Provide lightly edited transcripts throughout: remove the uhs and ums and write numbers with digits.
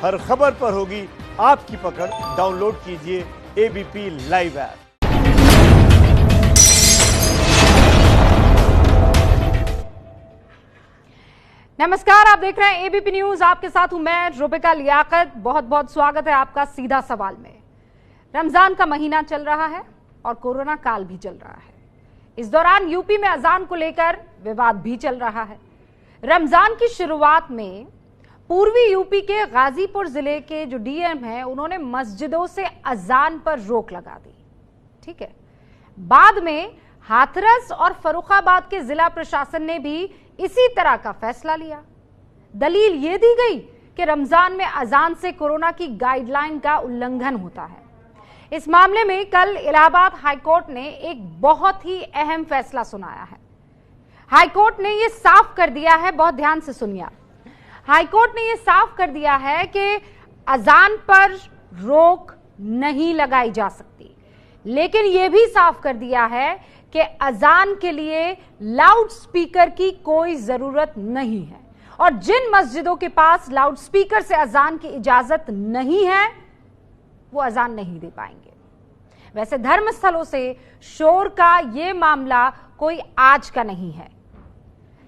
हर खबर पर होगी आपकी पकड़। डाउनलोड कीजिए एबीपी लाइव ऐप। नमस्कार, आप देख रहे हैं एबीपी न्यूज। आपके साथ हूं मैं रुबिका लियाकत। बहुत बहुत स्वागत है आपका सीधा सवाल में। रमजान का महीना चल रहा है और कोरोना काल भी चल रहा है। इस दौरान यूपी में अजान को लेकर विवाद भी चल रहा है। रमजान की शुरुआत में पूर्वी यूपी के गाजीपुर जिले के जो डीएम हैं, उन्होंने मस्जिदों से अजान पर रोक लगा दी। ठीक है, बाद में हाथरस और फर्रुखाबाद के जिला प्रशासन ने भी इसी तरह का फैसला लिया। दलील यह दी गई कि रमजान में अजान से कोरोना की गाइडलाइन का उल्लंघन होता है। इस मामले में कल इलाहाबाद हाईकोर्ट ने एक बहुत ही अहम फैसला सुनाया है। हाईकोर्ट ने यह साफ कर दिया है, बहुत ध्यान से सुनिए। हाईकोर्ट ने यह साफ कर दिया है कि अजान पर रोक नहीं लगाई जा सकती, लेकिन यह भी साफ कर दिया है कि अजान के लिए लाउड स्पीकर की कोई जरूरत नहीं है और जिन मस्जिदों के पास लाउड स्पीकर से अजान की इजाजत नहीं है वो अजान नहीं दे पाएंगे। वैसे धर्मस्थलों से शोर का यह मामला कोई आज का नहीं है।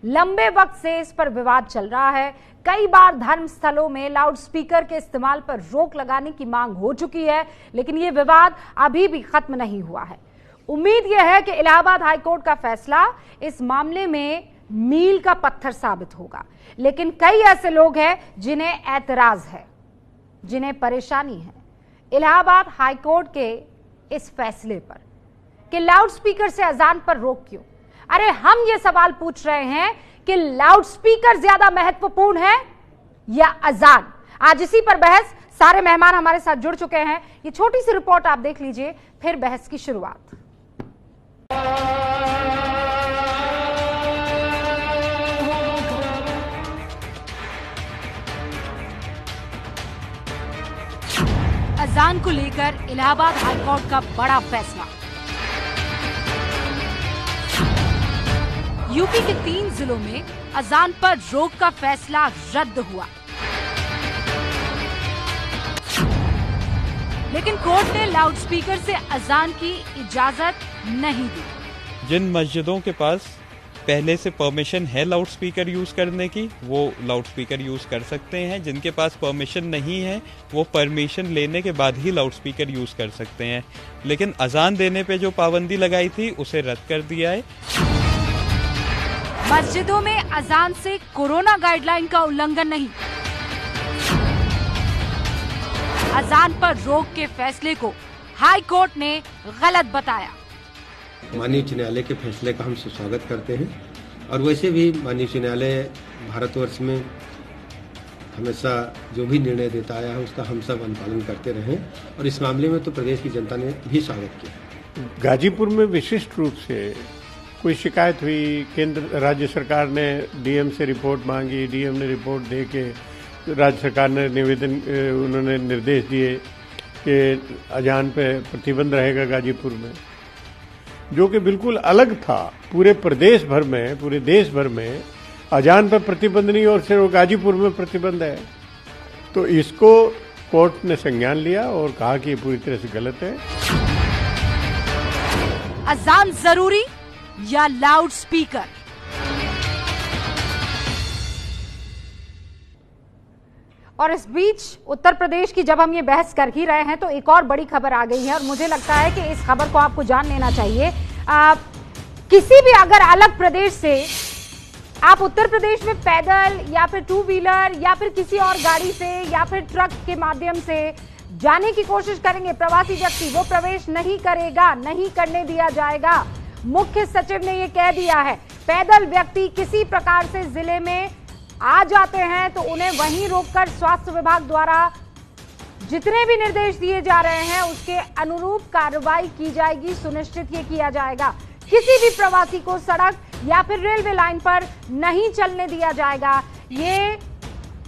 लंबे वक्त से इस पर विवाद चल रहा है। कई बार धर्मस्थलों में लाउड स्पीकर के इस्तेमाल पर रोक लगाने की मांग हो चुकी है, लेकिन यह विवाद अभी भी खत्म नहीं हुआ है। उम्मीद यह है कि इलाहाबाद हाईकोर्ट का फैसला इस मामले में मील का पत्थर साबित होगा। लेकिन कई ऐसे लोग हैं जिन्हें ऐतराज है, जिन्हें परेशानी है इलाहाबाद हाईकोर्ट के इस फैसले पर कि लाउड स्पीकर से अजान पर रोक क्यों। अरे हम ये सवाल पूछ रहे हैं कि लाउड स्पीकर ज्यादा महत्वपूर्ण है या अजान। आज इसी पर बहस, सारे मेहमान हमारे साथ जुड़ चुके हैं। ये छोटी सी रिपोर्ट आप देख लीजिए, फिर बहस की शुरुआत। अजान को लेकर इलाहाबाद हाईकोर्ट का बड़ा फैसला। यूपी के 3 जिलों में अजान पर रोक का फैसला रद्द हुआ, लेकिन कोर्ट ने लाउड स्पीकर से अजान की इजाजत नहीं दी। जिन मस्जिदों के पास पहले से परमिशन है लाउड स्पीकर यूज करने की, वो लाउड स्पीकर यूज कर सकते हैं। जिनके पास परमिशन नहीं है, वो परमिशन लेने के बाद ही लाउड स्पीकर यूज कर सकते हैं। लेकिन अजान देने पे जो पाबंदी लगाई थी, उसे रद्द कर दिया है। मस्जिदों में अजान से कोरोना गाइडलाइन का उल्लंघन नहीं। अजान पर रोक के फैसले को हाई कोर्ट ने गलत बताया। माननीय उच्च न्यायालय के फैसले का हम स्वागत करते हैं और वैसे भी माननीय उच्च न्यायालय भारतवर्ष में हमेशा जो भी निर्णय देता आया है उसका हम सब अनुपालन करते रहे और इस मामले में तो प्रदेश की जनता ने भी स्वागत किया। गाजीपुर में विशिष्ट रूप से कोई शिकायत हुई, केंद्र राज्य सरकार ने डीएम से रिपोर्ट मांगी, डीएम ने रिपोर्ट दे के राज्य सरकार ने उन्होंने निर्देश दिए कि अजान पे प्रतिबंध रहेगा गाजीपुर में, जो कि बिल्कुल अलग था। पूरे प्रदेश भर में, पूरे देश भर में अजान पर प्रतिबंध नहीं और सिर्फ गाजीपुर में प्रतिबंध है। तो इसको कोर्ट ने संज्ञान लिया और कहा कि ये पूरी तरह से गलत है। अजान जरूरी या लाउड स्पीकर? और इस बीच उत्तर प्रदेश की जब हम ये बहस कर ही रहे हैं तो एक और बड़ी खबर आ गई है और मुझे लगता है कि इस खबर को आपको जान लेना चाहिए। किसी भी अगर अलग प्रदेश से आप उत्तर प्रदेश में पैदल या फिर 2 व्हीलर या फिर किसी और गाड़ी से या फिर ट्रक के माध्यम से जाने की कोशिश करेंगे, प्रवासी व्यक्ति वो प्रवेश नहीं करेगा, नहीं करने दिया जाएगा। मुख्य सचिव ने यह कह दिया है। पैदल व्यक्ति किसी प्रकार से जिले में आ जाते हैं तो उन्हें वहीं रोककर स्वास्थ्य विभाग द्वारा जितने भी निर्देश दिए जा रहे हैं उसके अनुरूप कार्रवाई की जाएगी, सुनिश्चित ये किया जाएगा। किसी भी प्रवासी को सड़क या फिर रेलवे लाइन पर नहीं चलने दिया जाएगा। ये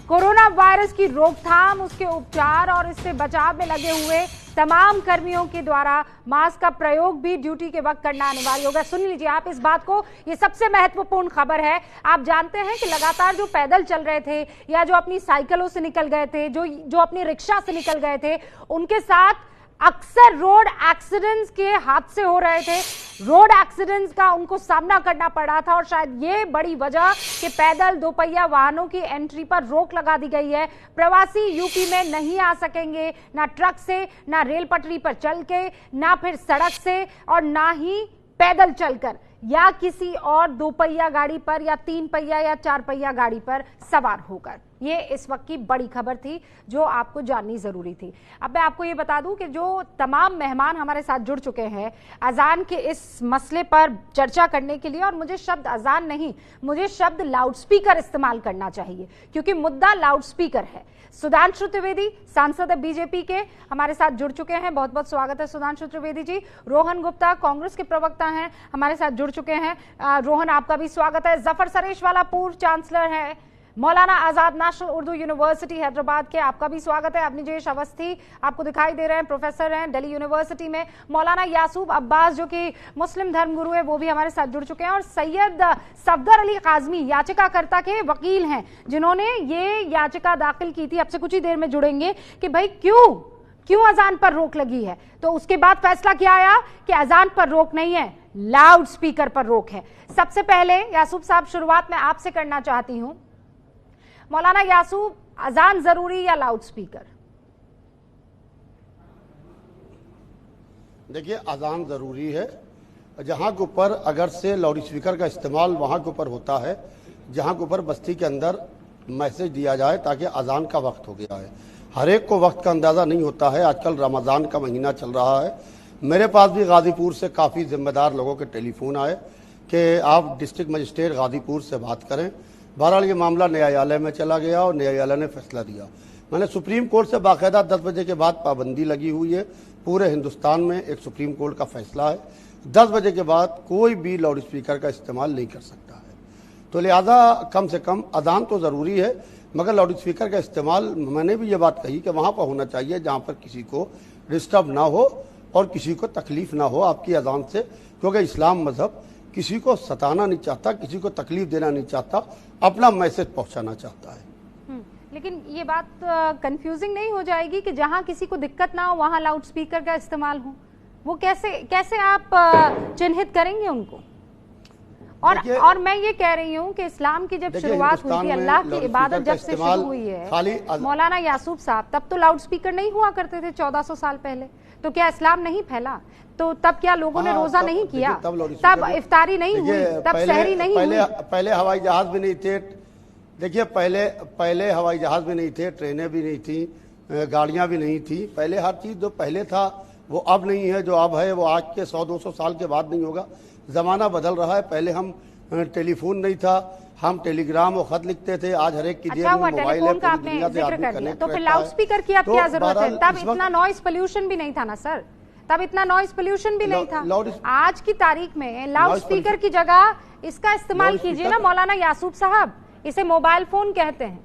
कोरोना वायरस की रोकथाम, उसके उपचार और इससे बचाव में लगे हुए तमाम कर्मियों के द्वारा मास्क का प्रयोग भी ड्यूटी के वक्त करना अनिवार्य होगा। सुन लीजिए आप इस बात को, ये सबसे महत्वपूर्ण खबर है। आप जानते हैं कि लगातार जो पैदल चल रहे थे या जो अपनी साइकिलों से निकल गए थे, जो अपनी रिक्शा से निकल गए थे, उनके साथ अक्सर रोड एक्सीडेंट्स के हादसे हो रहे थे। रोड एक्सीडेंट्स का उनको सामना करना पड़ रहा था और शायद ये बड़ी वजह कि पैदल दोपहिया वाहनों की एंट्री पर रोक लगा दी गई है। प्रवासी यूपी में नहीं आ सकेंगे, ना ट्रक से, ना रेल पटरी पर चल के, ना फिर सड़क से और ना ही पैदल चलकर या किसी और दोपहिया गाड़ी पर या 3 पहिया या 4 पहिया गाड़ी पर सवार होकर। ये इस वक्त की बड़ी खबर थी जो आपको जाननी जरूरी थी। अब मैं आपको ये बता दूं कि जो तमाम मेहमान हमारे साथ जुड़ चुके हैं अजान के इस मसले पर चर्चा करने के लिए, और मुझे शब्द अजान नहीं, मुझे शब्द लाउडस्पीकर इस्तेमाल करना चाहिए क्योंकि मुद्दा लाउडस्पीकर है। सुधांशु त्रिवेदी सांसद बीजेपी के हमारे साथ जुड़ चुके हैं, बहुत बहुत स्वागत है सुधांशु त्रिवेदी जी। रोहन गुप्ता कांग्रेस के प्रवक्ता हैं, हमारे साथ जुड़ चुके हैं। रोहन, आपका भी स्वागत है। जफर सरेशवाला पूर्व चांसलर हैं मौलाना आजाद नेशनल उर्दू यूनिवर्सिटी हैदराबाद के, आपका भी स्वागत है। अवनीजेश अवस्थी आपको दिखाई दे रहे हैं, प्रोफेसर हैं दिल्ली यूनिवर्सिटी में। मौलाना यासूब अब्बास जो कि मुस्लिम धर्मगुरु है, वो भी हमारे साथ जुड़ चुके हैं। और सैयद सफदर अली काजमी याचिकाकर्ता के वकील हैं जिन्होंने ये याचिका दाखिल की थी, अब से कुछ ही देर में जुड़ेंगे कि भाई क्यों अजान पर रोक लगी है। तो उसके बाद फैसला क्या आया कि अजान पर रोक नहीं है, लाउड स्पीकर पर रोक है। सबसे पहले यासूब साहब शुरुआत में आपसे करना चाहती हूं। मौलाना यासूब, अजान जरूरी या लाउड स्पीकर? देखिए, अजान जरूरी है। जहां के ऊपर अगर से लाउड स्पीकर का इस्तेमाल वहां के ऊपर होता है जहां के ऊपर बस्ती के अंदर मैसेज दिया जाए ताकि अजान का वक्त हो गया है। हर एक को वक्त का अंदाजा नहीं होता है। आजकल रमजान का महीना चल रहा है। मेरे पास भी गाजीपुर से काफ़ी जिम्मेदार लोगों के टेलीफोन आए कि आप डिस्ट्रिक्ट मजिस्ट्रेट गाजीपुर से बात करें। बहरहाल ये मामला न्यायालय में चला गया और न्यायालय ने फैसला दिया। मैंने सुप्रीम कोर्ट से बाकायदा 10 बजे के बाद पाबंदी लगी हुई है। पूरे हिंदुस्तान में एक सुप्रीम कोर्ट का फैसला है, 10 बजे के बाद कोई भी लाउड स्पीकर का इस्तेमाल नहीं कर सकता है। तो लिहाजा कम से कम अजान तो ज़रूरी है, मगर लाउड स्पीकर का इस्तेमाल, मैंने भी ये बात कही कि वहाँ पर होना चाहिए जहाँ पर किसी को डिस्टर्ब ना हो और किसी को तकलीफ ना हो आपकी अजान से, क्योंकि इस्लाम मजहब किसी को सताना नहीं चाहता, किसी को तकलीफ देना नहीं चाहता, अपना मैसेज पहुंचाना चाहता है। लेकिन ये बात कंफ्यूजिंग नहीं हो जाएगी कि जहां किसी को दिक्कत ना हो वहां लाउड स्पीकर का इस्तेमाल हो? वो कैसे आप चिन्हित करेंगे उनको? और मैं ये कह रही हूँ कि इस्लाम की जब शुरुआत हुई थी, अल्लाह की इबादत जब से शुरू हुई है मौलाना यासूब साहब, तब तो लाउड स्पीकर नहीं हुआ करते थे 1400 साल पहले। तो क्या इस्लाम नहीं फैला? तो तब क्या लोगों ने रोजा नहीं किया? तब इफ्तारी नहीं हुई? तब सहरी नहीं हुई? पहले हवाई जहाज भी नहीं थे। देखिए, पहले हवाई जहाज भी नहीं थे, ट्रेनें भी नहीं थी, गाड़ियां भी नहीं थी। पहले हर चीज जो पहले था वो अब नहीं है, जो अब है वो आज के 100-200 साल के बाद नहीं होगा। जमाना बदल रहा है। पहले हम टेलीफोन नहीं था, हम टेलीग्राम और खत लिखते थे। आज हर एक की जेब में मोबाइल है, पूरी दुनिया से आदमी कनेक्ट रहता है। तो फिर लाउड स्पीकर की अब क्या जरूरत है? तब इतना नॉइज पोल्यूशन भी नहीं था ना सर, तब इतना नॉइज पोल्यूशन भी नहीं था। आज की तारीख में लाउड स्पीकर की जगह इसका इस्तेमाल कीजिए ना मौलाना यासूब साहब। इसे मोबाइल फोन कहते हैं,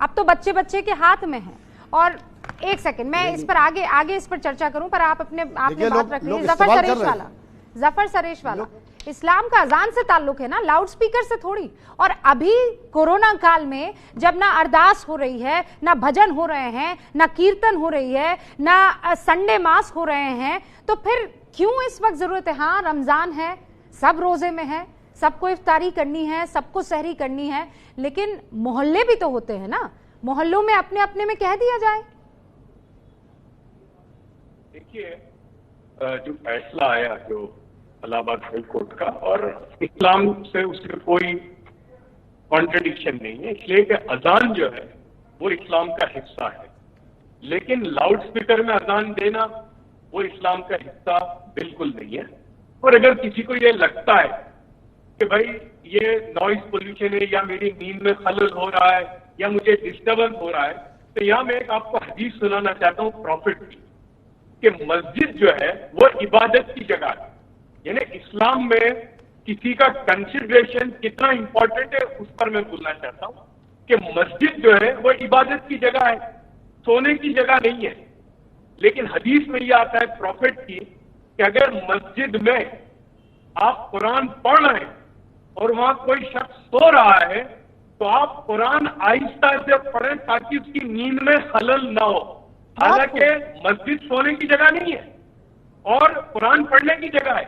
अब तो बच्चे के हाथ में है। और एक सेकंड, मैं इस पर आगे इस पर चर्चा करूं, पर आप अपने बात रख लीजिए। जफर सरेशवाला, इस्लाम का अजान से ताल्लुक है ना, लाउड स्पीकर से थोड़ी। और अभी कोरोना काल में जब ना अरदास हो रही है, ना भजन हो रहे हैं, ना कीर्तन हो रही है, ना संडे मास हो रहे हैं, तो फिर क्यों इस वक्त जरूरत है? हाँ, रमजान है, सब रोजे में है, सबको इफ्तारी करनी है, सबको सहरी करनी है, लेकिन मोहल्ले भी तो होते हैं ना, मोहल्लों में अपने अपने में कह दिया जाए। देखिए, जो फैसला आया जो इलाहाबाद हाई कोर्ट का, और इस्लाम से उसमें कोई कॉन्ट्रडिक्शन नहीं है, इसलिए कि अजान जो है वो इस्लाम का हिस्सा है। लेकिन लाउड स्पीकर में अजान देना वो इस्लाम का हिस्सा बिल्कुल नहीं है। और अगर किसी को ये लगता है कि भाई ये नॉइज पोल्यूशन है या मेरी नींद में खलल हो रहा है या मुझे डिस्टर्बेंस हो रहा है, तो यहाँ मैं एक आपको हदीस सुनाना चाहता हूँ प्रॉफिट की, कि मस्जिद जो है वो इबादत की जगह है। यानी इस्लाम में किसी का कंसिडरेशन कितना इंपॉर्टेंट है उस पर मैं बोलना चाहता हूँ कि मस्जिद जो है वो इबादत की जगह है, सोने की जगह नहीं है। लेकिन हदीस में यह आता है प्रॉफिट की कि अगर मस्जिद में आप कुरान पढ़ रहे हैं और वहां कोई शख्स सो रहा है तो आप कुरान आहिस्ता से पढ़ें ताकि उसकी नींद में खलल ना हो। हालांकि मस्जिद सोने की जगह नहीं है और कुरान पढ़ने की जगह है,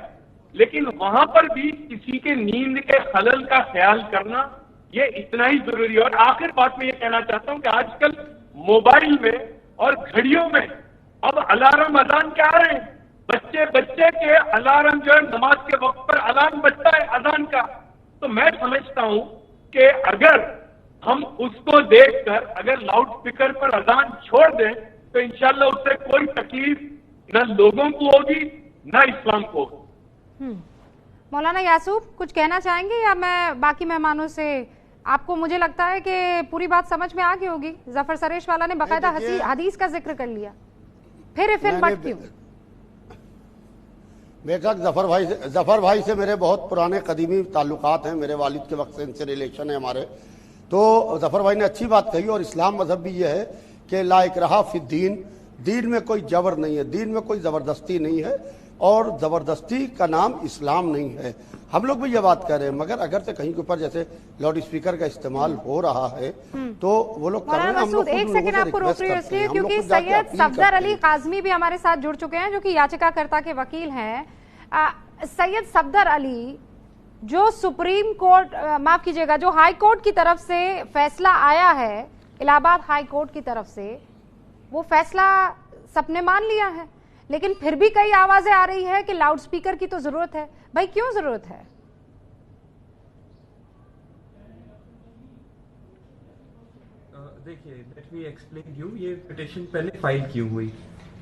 लेकिन वहां पर भी किसी के नींद के खलल का ख्याल करना ये इतना ही जरूरी है। और आखिर बात में ये कहना चाहता हूं कि आजकल मोबाइल में और घड़ियों में अब अलार्म अजान क्या आ रहे हैं, बच्चे के अलार्म जो है नमाज के वक्त पर अलार्म बजता है अजान का। तो मैं समझता हूं कि अगर हम उसको देखकर अगर लाउड स्पीकर पर अजान छोड़ दें तो इंशाल्लाह उससे कोई तकलीफ न लोगों को होगी न इस्लाम को। मौलाना यासूब कुछ कहना चाहेंगे या मैं बाकी मेहमानों से, आपको मुझे लगता है कि पूरी बात समझ में आ गई होगी। जफर सरेश वाला ने बाकायदा हदीस का जिक्र कर लिया, फिर बट क्यों? बेशक जफर भाई से मेरे बहुत पुराने कदीमी ताल्लुकात हैं, मेरे वालिद के वक्त से इनसे रिलेशन है हमारे। तो जफर भाई ने अच्छी बात कही और इस्लाम मजहब भी ये है कि ला इकराहा फिद्दीन, दीन में कोई जबर नहीं है, दीन में कोई ज़बरदस्ती नहीं है और ज़बरदस्ती का नाम इस्लाम नहीं है। हम लोग भी ये बात कर रहे हैं, मगर अगर से कहीं के ऊपर जैसे लाउड स्पीकर का इस्तेमाल हो रहा है तो वो लोग कर रहे हैं। हम लोग एक सेकंड आपको रोक रही हूँ इसलिए क्योंकि सैयद सफदर अली काज़मी भी हमारे साथ जुड़ चुके हैं जो कि याचिकाकर्ता के वकील हैं। सैयद सफदर अली, जो सुप्रीम कोर्ट, माफ कीजिएगा, जो हाई कोर्ट की तरफ से फैसला आया है, इलाहाबाद हाई कोर्ट की तरफ से, वो फैसला सबने मान लिया है, लेकिन फिर भी कई आवाजें आ रही है कि लाउड स्पीकर की तो जरूरत है। भाई क्यों जरूरत है? देखिए, लेट मी एक्सप्लेन यू। ये पिटीशन पहले फाइल क्यों हुई?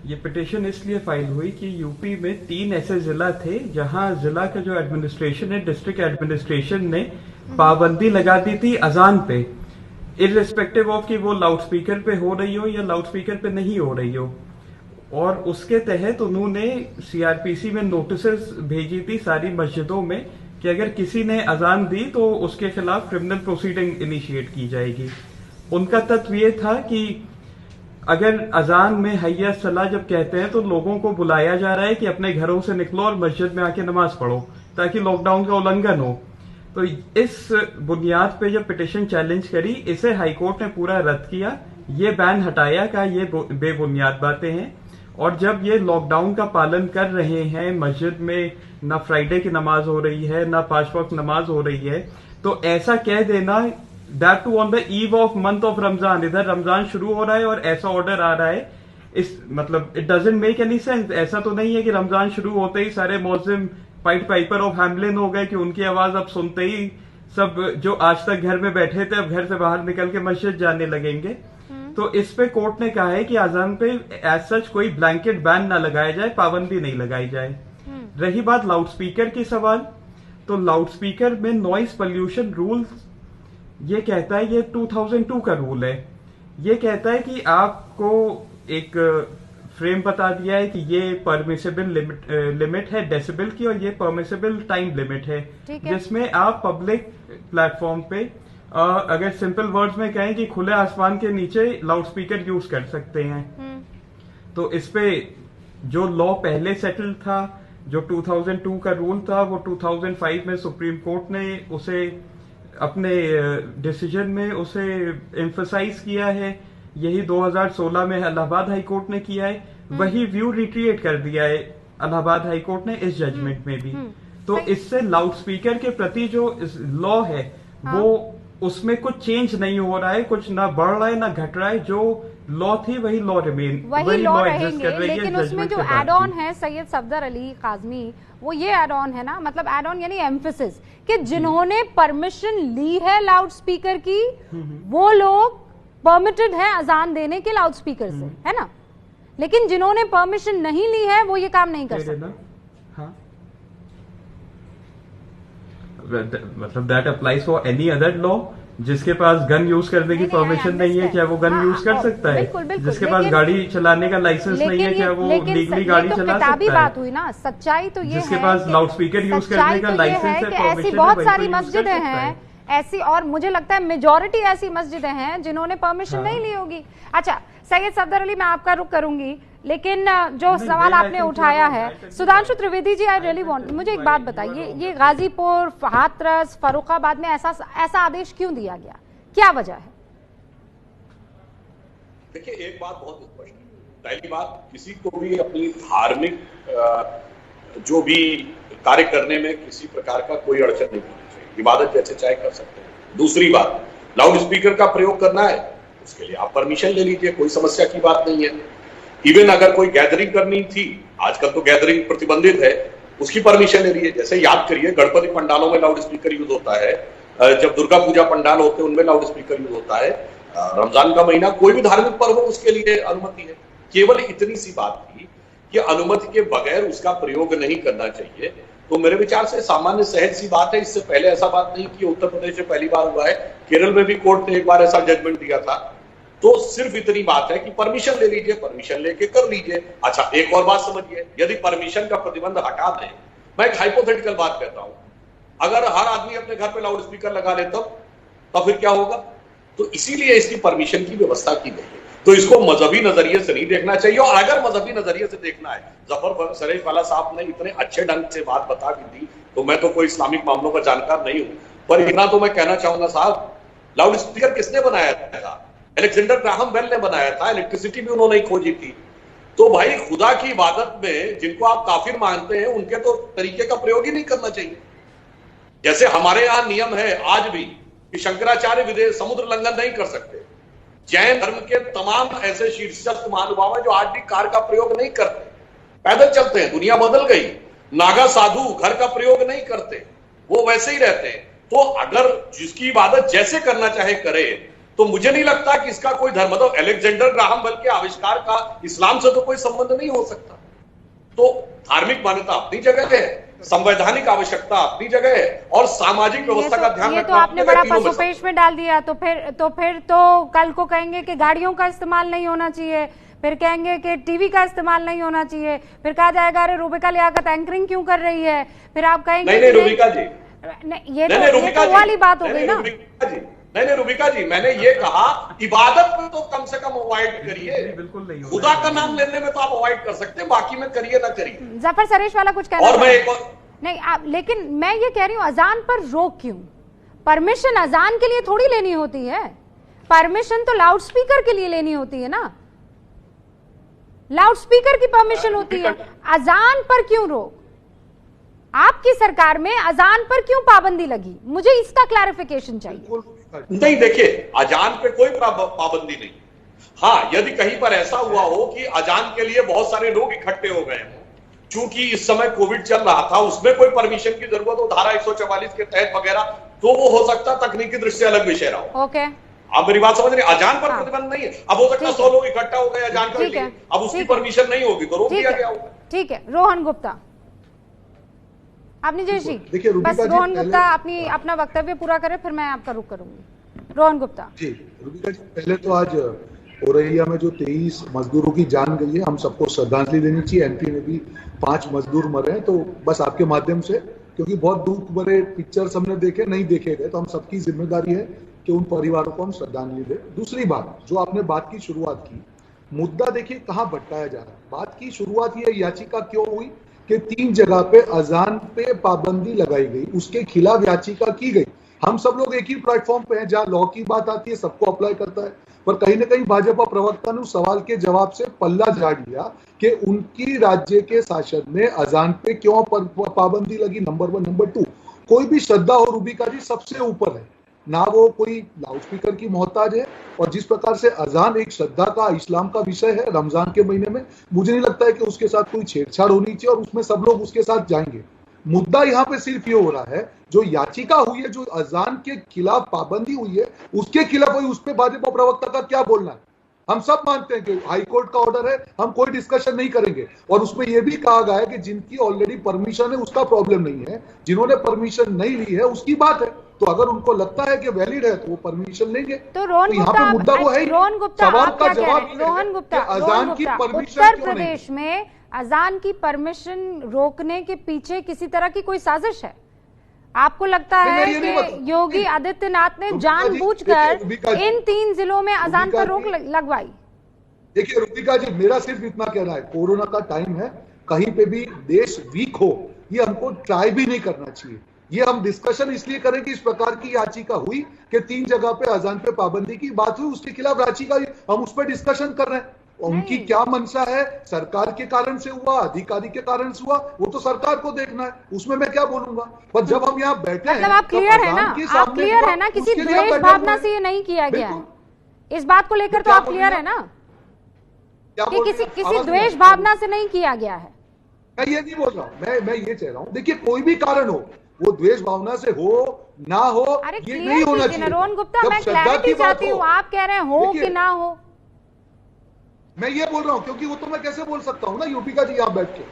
ये पिटीशन इसलिए फाइल हुई कि यूपी में 3 ऐसे जिला थे जहां जिला का जो एडमिनिस्ट्रेशन है, डिस्ट्रिक्ट एडमिनिस्ट्रेशन ने पाबंदी लगा दी थी अजान पे, इररिस्पेक्टिव ऑफ कि वो लाउड स्पीकर पे हो रही हो या लाउड स्पीकर पे नहीं हो रही हो। और उसके तहत उन्होंने सीआरपीसी में नोटिसेस भेजी थी सारी मस्जिदों में कि अगर किसी ने अजान दी तो उसके खिलाफ क्रिमिनल प्रोसीडिंग इनिशिएट की जाएगी। उनका तत्व ये था कि अगर अजान में हैया सला जब कहते हैं तो लोगों को बुलाया जा रहा है कि अपने घरों से निकलो और मस्जिद में आके नमाज पढ़ो ताकि लॉकडाउन का उल्लंघन हो। तो इस बुनियाद पे जब पिटीशन चैलेंज करी, इसे हाईकोर्ट ने पूरा रद्द किया, ये बैन हटाया का ये बेबुनियाद बातें हैं। और जब ये लॉकडाउन का पालन कर रहे हैं, मस्जिद में ना फ्राइडे की नमाज हो रही है ना 5 वक्त नमाज हो रही है, तो ऐसा कह देना, that too on the eve of month of Ramzan, इधर रमजान शुरू हो रहा है और ऐसा ऑर्डर आ रहा है, इस मतलब it doesn't make any sense. ऐसा तो नहीं है कि रमजान शुरू होते ही सारे मुअज्जिम पाइपर ऑफ हैमलिन हो गए कि उनकी आवाज अब सुनते ही सब जो आज तक घर में बैठे थे अब घर से बाहर निकल के मस्जिद जाने लगेंगे। तो इस पे कोर्ट ने कहा है कि अजान पे एज सच कोई ब्लैंकेट बैन ना लगाया जाए, पाबंदी नहीं लगाई जाए। रही बात लाउड स्पीकर की सवाल, तो लाउड स्पीकर में नॉइस पोल्यूशन रूल ये कहता है, ये 2002 का रूल है, ये कहता है कि आपको एक फ्रेम बता दिया है कि ये परमिसेबल लिमिट है डेसिबल की और ये परमिसेबल टाइम लिमिट है, जिसमें आप पब्लिक प्लेटफॉर्म पे अगर सिंपल वर्ड्स में कहें कि खुले आसमान के नीचे लाउड स्पीकर यूज कर सकते हैं। तो इस पे जो लॉ पहले सेटल था, जो 2002 का रूल था, वो 2005 में सुप्रीम कोर्ट ने उसे अपने डिसीजन में उसे एम्फसाइज किया है। यही 2016 में इलाहाबाद हाई कोर्ट ने किया है, वही व्यू रिट्रिएट कर दिया है इलाहाबाद हाई कोर्ट ने इस जजमेंट में भी। तो इससे लाउड स्पीकर के प्रति जो लॉ है वो उसमें कुछ चेंज नहीं हो रहा है, कुछ ना बढ़ रहा है ना घट रहा है, जो लॉ थी वही लॉ रिमेन, वही लॉ एग्जिस्ट कर रही है। लेकिन उसमें जो एड ऑन है सैयद सफदर अली काज़मी, वो ये एड ऑन है ना, मतलब एड ऑन यानी एम्फेसिस कि जिन्होंने परमिशन ली है लाउड स्पीकर की वो लोग परमिटेड है अजान देने के लाउड स्पीकर से, है ना, लेकिन जिन्होंने परमिशन नहीं ली है वो ये काम नहीं कर सकते। हाँ, मतलब that applies for any other law. जिसके पास गन यूज करने की परमिशन नहीं है क्या वो गन यूज कर सकता है? जिसके पास गाड़ी चलाने का लाइसेंस नहीं है क्या वो लीगली गाड़ी चला सकता है? बात हुई ना, सच्चाई तो ये है जिसके पास लाउड स्पीकर यूज करने का लाइसेंस है, ऐसी बहुत सारी मस्जिदें हैं, ऐसी, और मुझे लगता है मेजॉरिटी ऐसी मस्जिदें हैं जिन्होंने परमिशन नहीं ली होगी। अच्छा सैयद सफदर अली, मैं आपका रुख करूंगी, लेकिन जो सवाल आपने उठाया है, Sudhanshu Trivedi ji, I really want, मुझे एक बात बताइए, ये गाजीपुर, हाथरस, फर्रुखाबाद में ऐसा आदेश क्यों दिया गया, क्या वजह है? देखिए, एक बात बहुत स्पष्ट है। पहली बात, किसी को भी अपनी धार्मिक जो भी कार्य करने में किसी प्रकार का कोई अड़चन नहीं होनी चाहिए, इबादत जैसे चाहे कर सकते हैं। दूसरी बात, लाउड स्पीकर का प्रयोग करना है उसके लिए आप परमिशन ले लीजिए, कोई समस्या की बात नहीं है। इवन अगर कोई गैदरिंग करनी थी, आजकल तो गैदरिंग प्रतिबंधित है, उसकी परमिशन ले लीजिए। जैसे याद करिए, गणपति पंडालों में लाउड स्पीकर यूज होता है, जब दुर्गा पूजा पंडाल होते हैं उनमें लाउड स्पीकर यूज होता है, रमजान का महीना, कोई भी धार्मिक पर्व हो उसके लिए अनुमति है। केवल इतनी सी बात थी कि अनुमति के बगैर उसका प्रयोग नहीं करना चाहिए। तो मेरे विचार से सामान्य सहज सी बात है। इससे पहले ऐसा बात नहीं कि उत्तर प्रदेश में पहली बार हुआ है, केरल में भी कोर्ट ने एक बार ऐसा जजमेंट दिया था। तो सिर्फ इतनी बात है कि परमिशन ले लीजिए, परमिशन लेके कर लीजिए। अच्छा, एक और बात समझिए, यदि परमिशन का प्रतिबंध हटा दें, मैं एक हाइपोथेटिकल बात कहता हूं, अगर हर आदमी अपने घर पे लाउड स्पीकर लगा ले तब फिर क्या होगा? तो इसीलिए इसकी परमिशन की व्यवस्था की गई है। तो इसको मजहबी नजरिए से नहीं देखना चाहिए। और अगर मजहबी नजरिए से देखना है, जफर शरीफ वाला साहब ने इतने अच्छे ढंग से बात बता भी दी, तो मैं तो कोई इस्लामिक मामलों का जानकार नहीं हूं, पर इतना तो मैं कहना चाहूंगा साहब, लाउड स्पीकर किसने बनाया था? अलेक्जेंडर ग्राहम बेल ने बनाया था, इलेक्ट्रिसिटी भी उन्होंने खोजी थी। तो भाई, खुदा की इबादत में जिनको आप काफिर मानते हैं, उनके तो तरीके का प्रयोग ही नहीं करना चाहिए। जैसे हमारे यहां नियम है आज भी कि शंकराचार्य समुद्र लंघन नहीं कर सकते। जैन धर्म के तमाम ऐसे शीर्षस्थ महानुभाव हैं जो आज भी कार का प्रयोग नहीं करते, पैदल चलते हैं। दुनिया बदल गई। नागा साधु घर का प्रयोग नहीं करते, वो वैसे ही रहते हैं। तो अगर जिसकी इबादत जैसे करना चाहे करे, तो मुझे नहीं लगता कि इसका कोई धर्म, मतलब अलेक्जेंडर ग्राहम बेल के आविष्कार का इस्लाम से तो कोई संबंध नहीं हो सकता। तो धार्मिक मान्यता अपनी जगह है, संवैधानिक आवश्यकता अपनी जगह है, और सामाजिक व्यवस्था का ध्यान ये तो आपने बड़ा पसुपेश में डाल दिया। तो फिर तो कल को कहेंगे कि गाड़ियों का इस्तेमाल नहीं होना चाहिए, फिर कहेंगे कि टीवी का इस्तेमाल नहीं होना चाहिए, फिर कहा जाएगा अरे रुबिका लियाकत एंकरिंग क्यों कर रही है, फिर आप कहेंगे नहीं रुबिका जी, ये तो वाली बात हो गई ना। नहीं रुबिका जी, मैंने ये कहा इबादत में तो कम से कम अवॉइड करिए। बिल्कुल नहीं, खुदा का नाम लेने में तो आप अवॉइड कर सकते हैं, बाकी में करिए ना करिए। जफर सरेश वाला कुछ कहना और मैं एक नहीं लेकिन मैं ये कह रही हूं, अजान पर रोक क्यों? परमिशन अजान के लिए थोड़ी लेनी होती है, परमिशन तो लाउड स्पीकर के लिए लेनी होती है ना, लाउड स्पीकर की परमिशन होती है। अजान पर क्यों रोक? आपकी सरकार में अजान पर क्यों पाबंदी लगी? मुझे इसका क्लैरिफिकेशन चाहिए। नहीं, देखिए, अजान पे कोई पाबंदी नहीं। हाँ, यदि कहीं पर ऐसा हुआ हो कि अजान के लिए बहुत सारे लोग इकट्ठे हो गए हों, चूंकि इस समय कोविड चल रहा था, उसमें कोई परमिशन की जरूरत हो धारा 144 के तहत वगैरह, तो वो हो सकता तकनीकी दृष्टि अलग विषय रहा हो। ओके, आप मेरी बात समझ रहे? अजान पर प्रतिबंध नहीं है। अब हो सकता 100 लोग इकट्ठा हो गए अजान के लिए, अब उसकी परमिशन नहीं होगी तो रोक दिया गया होगा। ठीक है, रोहन गुप्ता, आपने जय जी, बस रोहन गुप्ता अपना वक्तव्य पूरा करें, फिर मैं आपका रुख करूंगी। रोहन गुप्ता जी। रुबिका जी, पहले तो आज औरैया में जो 23 मजदूरों की जान गई है, हम सबको श्रद्धांजलि देनी चाहिए। एमपी में भी 5 मजदूर मरे हैं, तो बस आपके माध्यम से, क्योंकि बहुत दुख भरे पिक्चर्स हमने देखे, नहीं देखे गए, तो हम सबकी जिम्मेदारी है कि उन परिवारों को हम श्रद्धांजलि दें। दूसरी बात, जो आपने बात की शुरुआत की, मुद्दा देखिए कहाँ भटकाया जा रहा है। बात की शुरुआत ये याचिका क्यों हुई कि 3 जगह पे अजान पे पाबंदी लगाई गई, उसके खिलाफ याचिका की गई। हम सब लोग एक ही प्लेटफॉर्म पे हैं, जहां लॉ की बात आती है सबको अप्लाई करता है, पर कहीं ना कहीं भाजपा प्रवक्ता ने उस सवाल के जवाब से पल्ला झाड़ लिया कि उनकी राज्य के शासन में अजान पे क्यों पाबंदी लगी। नंबर 1। नंबर 2, कोई भी श्रद्धा हो रुबिका जी सबसे ऊपर है ना, वो कोई लाउड स्पीकर की मोहताज है। और जिस प्रकार से अजान एक श्रद्धा का, इस्लाम का विषय है, रमजान के महीने में मुझे नहीं लगता है कि उसके साथ कोई छेड़छाड़ होनी चाहिए और उसमें सब लोग उसके साथ जाएंगे। मुद्दा यहाँ पे सिर्फ ये हो रहा है, जो याचिका हुई है, जो अजान के खिलाफ पाबंदी हुई है, उसके खिलाफ हुई, उस पर भाजपा प्रवक्ता का क्या बोलना है? हम सब मानते हैं कि हाईकोर्ट का ऑर्डर है, हम कोई डिस्कशन नहीं करेंगे। और उसमें यह भी कहा गया है कि जिनकी ऑलरेडी परमिशन है उसका प्रॉब्लम नहीं है, जिन्होंने परमिशन नहीं ली है उसकी बात है। तो अगर उनको लगता है कि वैलिड है तो वो परमिशन लेंगे। तो रोहन गुप्ता, मुद्दा वो है, रोहन गुप्ता, सवाल का जवाब रोहन गुप्ता, अजान की परमिशन उत्तर प्रदेश में अजान की परमिशन रोकने के पीछे किसी तरह की कोई साजिश है? आपको लगता है कि योगी आदित्यनाथ ने जानबूझकर इन 3 जिलों में अजान पर रोक लगवाई? देखिए रुबिका जी, मेरा सिर्फ इतना कहना है, कोरोना का टाइम है, कहीं पे भी देश वीक हो ये हमको ट्राई भी नहीं करना चाहिए। ये हम डिस्कशन इसलिए करें कि इस प्रकार की याचिका हुई कि 3 जगह पे अजान पे पाबंदी की बात हुई, उसके खिलाफ याचिका हम उस पर डिस्कशन कर रहे हैं। उनकी क्या मंशा है, सरकार के कारण से हुआ, अधिकारी के कारण से हुआ, वो तो सरकार को देखना है, उसमें मैं क्या बोलूंगा। पर जब हम यहाँ बैठे हैं, आप क्लियर है ना, आप क्लियर है ना, किसी द्वेष भावना से ये नहीं किया गया है, इस बात को लेकर तो आप क्लियर है ना कि किसी द्वेष भावना से नहीं किया गया है? मैं ये नहीं बोल रहा हूँ, मैं ये कह रहा हूँ, देखिए कोई भी कारण हो, वो द्वेष भावना से हो ना हो, ये नहीं होना चाहिए। रोहन गुप्ता, मैं क्लैरिटी चाहती हूँ, आप कह रहे हैं हो कि ना हो। मैं ये बोल रहा हूं क्योंकि वो तो मैं कैसे बोल सकता हूं ना यूपी का जी यहां बैठ के,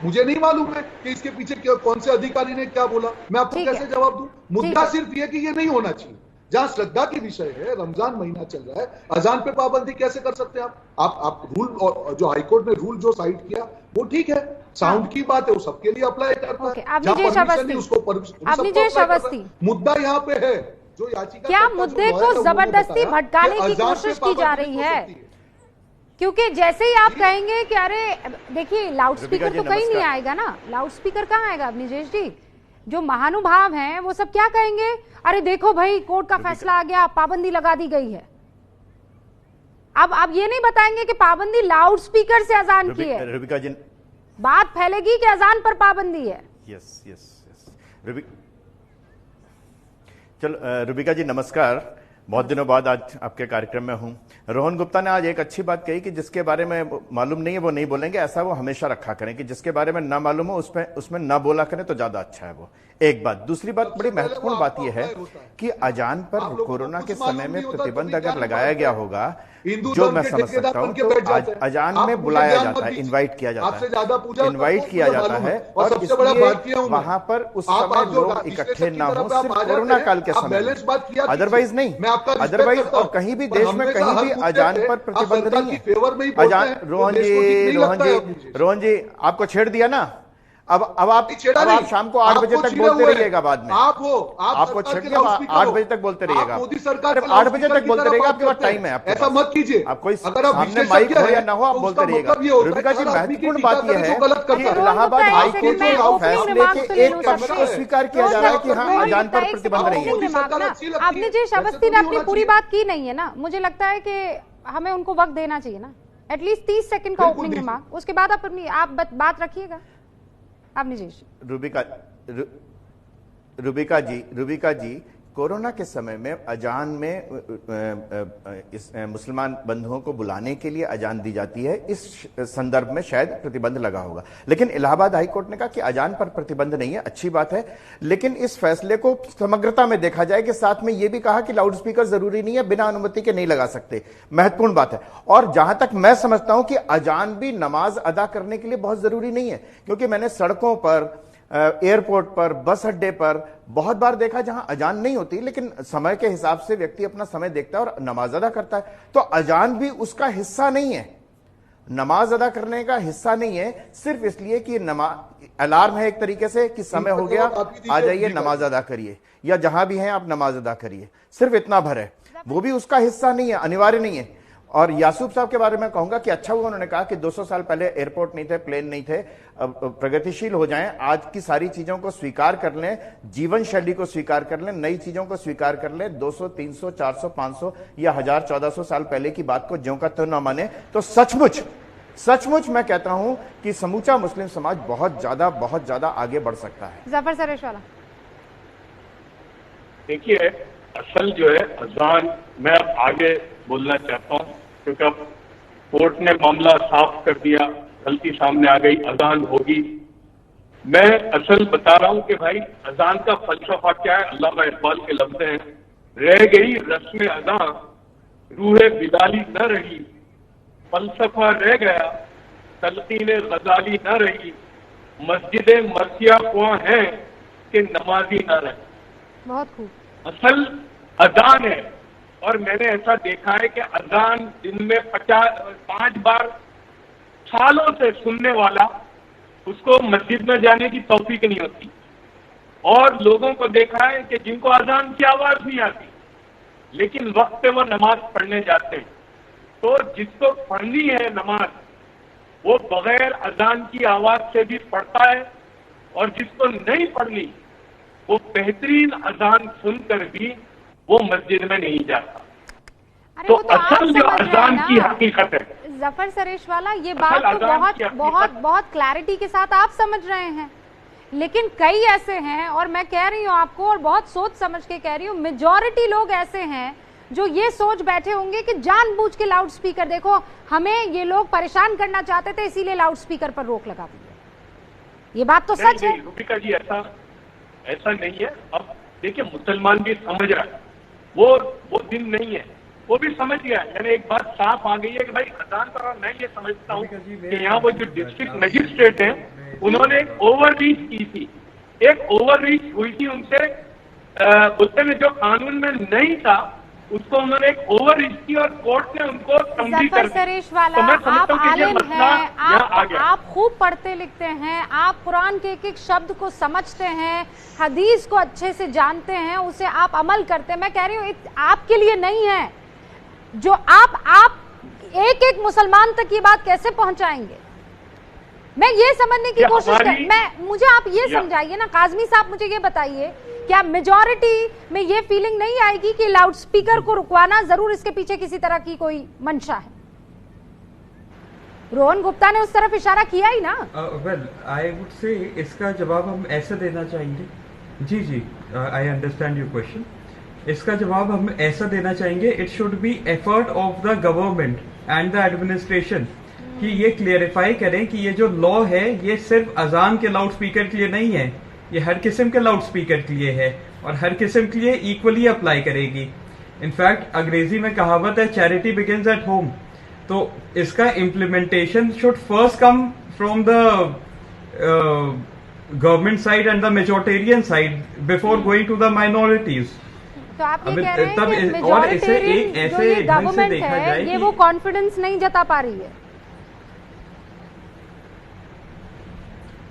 मुझे नहीं मालूम है कि इसके पीछे कौन से अधिकारी ने क्या बोला, मैं आपको कैसे जवाब दूं। मुद्दा सिर्फ ये कि ये नहीं होना चाहिए। जहां श्रद्धा की विषय है, रमजान महीना चल रहा है, अजान पे पाबंदी कैसे कर सकते हैं आप रूल, जो हाईकोर्ट ने रूल जो साइड किया वो ठीक है, साउंड की बात है, वो सबके लिए अप्लाई करता है, उसको मुद्दा यहाँ पे है जो याचिका, क्या मुद्दे को जबरदस्ती भटकाने की कोशिश की जा रही है? क्योंकि जैसे ही आप कहेंगे कि अरे देखिए लाउड स्पीकर तो कहीं नहीं आएगा ना, लाउड स्पीकर कहाँ आएगा अवनीश जी? जो महानुभाव हैं वो सब क्या कहेंगे, अरे देखो भाई कोर्ट का फैसला आ गया, पाबंदी लगा दी गई है। अब आप ये नहीं बताएंगे कि पाबंदी लाउड स्पीकर से अजान की है, रुबिका जी बात फैलेगी कि अजान पर पाबंदी है। यस यस यस चलो रुबिका जी नमस्कार, बहुत दिनों बाद आज आपके कार्यक्रम में हूं। रोहन गुप्ता ने आज एक अच्छी बात कही कि जिसके बारे में मालूम नहीं है वो नहीं बोलेंगे, ऐसा वो हमेशा रखा करें कि जिसके बारे में ना मालूम हो उसमें ना बोला करें तो ज्यादा अच्छा है वो। एक बात, दूसरी बात, बड़ी महत्वपूर्ण बात यह है कि अजान पर कोरोना के समय में प्रतिबंध अगर लगाया गया होगा, जो मैं समझ सकता हूं, तो अजान में बुलाया जाता है, इनवाइट किया जाता है, इनवाइट किया जाता है, और इसलिए वहां पर उस समय लोग इकट्ठे ना हो, सिर्फ कोरोना काल के समय, अदरवाइज नहीं, अदरवाइज और कहीं भी देश में कहीं भी अजान पर प्रतिबंध नहीं है। अजान रोहन जी आपको छेड़ दिया ना, अब आप शाम को 8 बजे तक बोलते रहिएगा, बाद में आपको छेड़ दिया, 8 बजे तक बोलते रहिएगा, 8 बजे तक बोलते रहिएगा, आपके पास टाइम है, ऐसा मत कीजिए। आप कोई सामने माइक हो या ना हो, आप बोलते रहिएगा। रुबिका जी महत्वपूर्ण बात यह है कि इलाहाबाद हाईकोर्ट के फैसले के एक पक्ष को स्वीकार किया जा रहा है कि हाँ अजान पर प्रतिबंध नहीं है। आपने जी अवस्थी ने अपनी पूरी बात की नहीं है ना, मुझे लगता है कि हमें उनको वक्त देना चाहिए ना, एटलीस्ट 30 सेकंड का ओपनिंग रिमार्क, उसके बाद आप बात रखिएगा। रुबिका जी कोरोना के समय में अजान में इस मुसलमान बंधुओं को बुलाने के लिए अजान दी जाती है, इस संदर्भ में शायद प्रतिबंध लगा होगा, लेकिन इलाहाबाद हाईकोर्ट ने कहा कि अजान पर प्रतिबंध नहीं है, अच्छी बात है, लेकिन इस फैसले को समग्रता में देखा जाए कि साथ में यह भी कहा कि लाउड स्पीकर जरूरी नहीं है, बिना अनुमति के नहीं लगा सकते, महत्वपूर्ण बात है। और जहां तक मैं समझता हूं कि अजान भी नमाज अदा करने के लिए बहुत जरूरी नहीं है, क्योंकि मैंने सड़कों पर, एयरपोर्ट पर, बस अड्डे पर बहुत बार देखा जहां अजान नहीं होती, लेकिन समय के हिसाब से व्यक्ति अपना समय देखता है और नमाज अदा करता है, तो अजान भी उसका हिस्सा नहीं है, नमाज अदा करने का हिस्सा नहीं है, सिर्फ इसलिए कि अलार्म है एक तरीके से कि समय हो गया, आ जाइए नमाज अदा करिए, या जहां भी हैं आप नमाज अदा करिए, सिर्फ इतना भर है, वो भी उसका हिस्सा नहीं है, अनिवार्य नहीं है। और यासूब साहब के बारे में कहूंगा कि अच्छा हुआ उन्होंने कहा कि 200 साल पहले एयरपोर्ट नहीं थे, प्लेन नहीं थे, प्रगतिशील हो जाएं, आज की सारी चीजों को स्वीकार कर लें, जीवन शैली को स्वीकार कर लें, नई चीजों को स्वीकार कर लें, 200, 300, 400, 500 या 1000, 1400 साल पहले की बात को ज्यों का त्यों न माने, तो सचमुच मैं कहता हूं कि समूचा मुस्लिम समाज बहुत ज्यादा आगे बढ़ सकता है। जफर सरेशवाला, देखिए असल जो है अजान, मैं अब आगे बोलना चाहता हूँ क्योंकि अब कोर्ट ने मामला साफ कर दिया, गलती सामने आ गई, अजान होगी। मैं असल बता रहा हूँ कि भाई अजान का फलसफा क्या है, अल्लामा इकबाल के लफ्ज़ हैं, रह गई रस्म अजान रूहे बिलाली न रही, फलसफा रह गया तलकीन गजाली न रही, मस्जिद मर्सिया कुआं है कि नमाजी न रहे। बहुत खूब। असल अजान है, और मैंने ऐसा देखा है कि अजान दिन में 5 बार सालों से सुनने वाला, उसको मस्जिद में जाने की तौफीक नहीं होती। और लोगों को देखा है कि जिनको अजान की आवाज नहीं आती लेकिन वक्त पे वो नमाज पढ़ने जाते हैं। तो जिसको पढ़नी है नमाज वो बगैर अजान की आवाज से भी पढ़ता है, और जिसको नहीं पढ़नी वो बेहतरीन अजान सुनकर भी वो मस्जिद में नहीं जाता। तो असल जो अजान की हकीकत है जफर सरेशवाला, ये बात तो बहुत क्लैरिटी के साथ आप समझ रहे हैं, लेकिन कई ऐसे हैं, और मैं कह रही हूँ आपको और बहुत सोच समझ के कह रही हूँ, मेजॉरिटी लोग ऐसे हैं जो ये सोच बैठे होंगे कि जानबूझ के लाउड स्पीकर, देखो हमें ये लोग परेशान करना चाहते थे इसीलिए लाउड स्पीकर पर रोक लगा दी है। ये बात तो सच है। रूबिका जी, ऐसा नहीं है। अब देखिए मुसलमान भी समझ रहा है, वो दिन नहीं है, वो भी समझ गया। यानी एक बात साफ आ गई है कि भाई अजान पर, मैं ये समझता हूँ कि यहाँ वो जो डिस्ट्रिक्ट मजिस्ट्रेट हैं उन्होंने एक ओवररीच की थी, एक ओवररीच हुई थी उनसे, बोलते में जो कानून में नहीं था उसको उन्होंने एक ओवररीच की और कोर्ट ने उनको तंबी कर दी। सरेशवाला, आप आलिम हैं, आप खूब पढ़ते लिखते हैं, आप कुरान के एक एक शब्द को समझते हैं, हदीस को अच्छे से जानते हैं, उसे आप अमल करते हैं। मैं कह रही हूँ आपके लिए नहीं है, जो आप एक एक मुसलमान तक ये बात कैसे पहुंचाएंगे, मैं ये समझने की कोशिश कर, मुझे आप ये समझाइए ना काजमी साहब, मुझे ये बताइए क्या मेजॉरिटी में ये फीलिंग नहीं आएगी कि लाउड स्पीकर को रुकवाना जरूर इसके पीछे किसी तरह की कोई मंशा है? रोहन गुप्ता ने उस तरफ इशारा किया ही ना। वेल आई वुड से इसका जवाब हम ऐसे देना चाहेंगे। जी आई अंडरस्टैंड योर क्वेश्चन। इसका जवाब हम ऐसा देना चाहेंगे, it should be effort of the government and the administration कि ये क्लियरिफाई करें कि ये जो लॉ है ये सिर्फ अजान के लाउड स्पीकर के लिए नहीं है, ये हर किस्म के लाउड स्पीकर के लिए है और हर किस्म के लिए इक्वली अप्लाई करेगी। इनफैक्ट अंग्रेजी में कहावत है चैरिटी बिगिंस एट होम, तो इसका implementation should first come from the government side and the majoritarian side before going to the minorities. तो आप ये कह रहे हैं कि मेजॉरिटेरियन जो ये गवर्नमेंट है ये वो कॉन्फिडेंस नहीं जता पा रही है।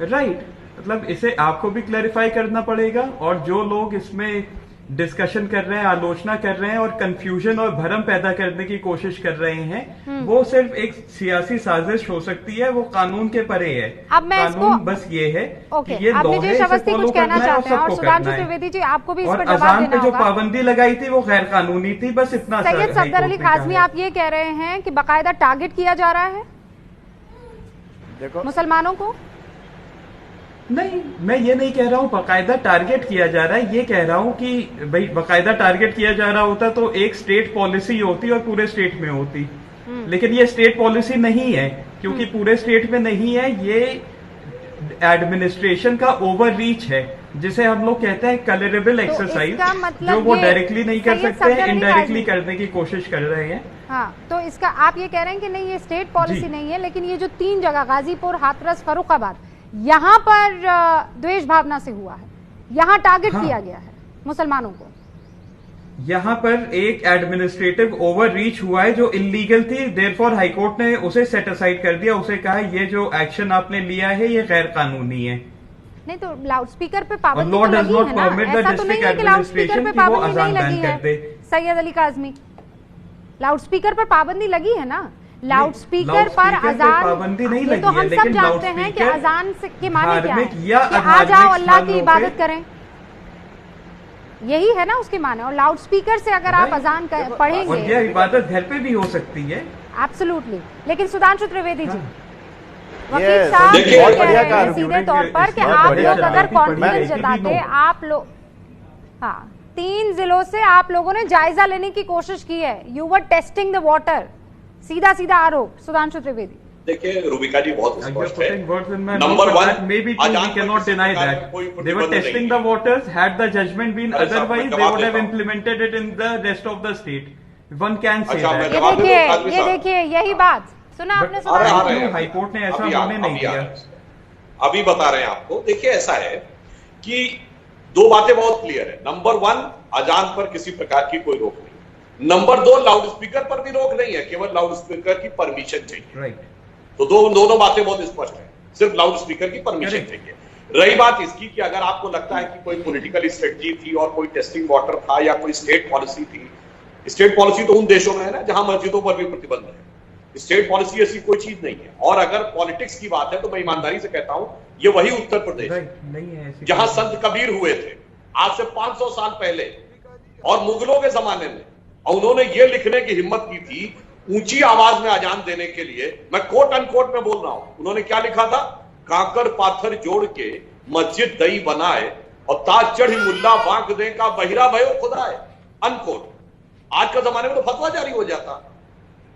राइट, मतलब इसे आपको भी क्लैरिफाई करना पड़ेगा, और जो लोग इसमें डिस्कशन कर रहे हैं, आलोचना कर रहे हैं और कंफ्यूजन और भरम पैदा करने की कोशिश कर रहे हैं, वो सिर्फ एक सियासी साजिश हो सकती है, वो कानून के परे है। अब मैं कानून बस ये है कि ये लॉ है, इसे फॉलो करना है और सबको करना है। त्रिवेदी जी, आपको भी इस पर अजान पे जो पाबंदी लगाई थी वो गैर कानूनी थी, बस इतना। सैयद सफदर अली काज़मी, आप ये कह रहे हैं कि बाकायदा टारगेट किया जा रहा है देखो मुसलमानों को? नहीं, मैं ये नहीं कह रहा हूँ बाकायदा टारगेट किया जा रहा है, ये कह रहा हूँ कि भाई बाकायदा टारगेट किया जा रहा होता तो एक स्टेट पॉलिसी होती और पूरे स्टेट में होती, लेकिन ये स्टेट पॉलिसी नहीं है क्योंकि पूरे स्टेट में नहीं है, ये एडमिनिस्ट्रेशन का ओवर रीच है जिसे हम लोग कहते हैं कलरेबल एक्सरसाइज, जो वो डायरेक्टली नहीं कर सकते हैं, इनडायरेक्टली करने की कोशिश कर रहे हैं। हाँ, तो इसका आप ये कह रहे हैं कि नहीं ये स्टेट पॉलिसी नहीं है, लेकिन ये जो 3 जगह गाजीपुर, हाथरस, फर्रुखाबाद, यहाँ पर द्वेष भावना से हुआ है, यहाँ टारगेट किया गया है मुसलमानों को। यहाँ पर एक एडमिनिस्ट्रेटिव ओवर रीच हुआ है जो इलीगल थी, देयरफॉर हाईकोर्ट ने उसे सेट असाइड कर दिया, उसे कहा ये जो एक्शन आपने लिया है ये गैर कानूनी है। नहीं तो लाउड स्पीकर पे पाबंदी तो लगी है ना, ऐसा तो नहीं है कि लाउड स्पीकर पे पाबंदी नहीं लगी है। सैयद अली काज़मी, लाउड स्पीकर पर पाबंदी लगी है ना? लाउड स्पीकर पर अजान पाबंदी नहीं लगी तो हम सब जानते हैं कि अजान के माने क्या है कि आ जाओ अल्लाह की इबादत करें, यही है ना उसके माने। और लाउड स्पीकर से अगर आप अजान पढ़ेंगे और ये इबादत घर पे भी हो सकती है, एब्सोल्युटली। लेकिन सुधांशु त्रिवेदी जी, वकील साहब कह रहे हैं सीधे तौर पर कि आप लोग अगर कॉन्फिडेंस जताते, आप लोग 3 जिलों से आप लोगों ने जायजा लेने की कोशिश की है, you were testing the water, सीधा सीधा आरोप। सुधांशु त्रिवेदी, देखिए रूबिका जी बहुत स्पष्ट है। Number 1, maybe we cannot deny that they were testing the waters. Had the judgment been otherwise, they would have implemented it in the rest of the state. One can say that. ये देखिए यही बात सुना आपने, सुना high court ने ऐसा होने नहीं दिया। अभी बता रहे हैं आपको। देखिए ऐसा है कि 2 बातें बहुत क्लियर है। नंबर 1, अजान पर किसी प्रकार की कोई रोक नहीं। नंबर 2, लाउड स्पीकर पर भी रोक नहीं है, केवल लाउड स्पीकर की परमिशन चाहिए। राइट, तो दोनों बातें बहुत स्पष्ट है, सिर्फ लाउड स्पीकर की परमिशन चाहिए। रही बात इसकी कि अगर आपको लगता है कि कोई पॉलिटिकल स्ट्रेटजी थी और कोई टेस्टिंग वाटर था या कोई स्टेट पॉलिसी थी, स्टेट पॉलिसी तो उन देशों में है ना जहां मस्जिदों पर भी प्रतिबंध है। स्टेट पॉलिसी ऐसी कोई चीज नहीं है। और अगर पॉलिटिक्स की बात है तो मैं ईमानदारी से कहता हूं ये वही उत्तर प्रदेश है जहां संत कबीर हुए थे आज से 500 साल पहले और मुगलों के जमाने में, और उन्होंने ये लिखने की हिम्मत की थी ऊंची आवाज में अजान देने के लिए, मैं कोट अनकोट में बोल रहा हूं, उन्होंने क्या लिखा था, काकर पाथर जोड़ के मस्जिद दई बनाए और ताज चढ़ी मुल्ला बांक दे का बहिरा भयो खुदाए, अनकोट। आज के जमाने में तो फतवा जारी हो जाता।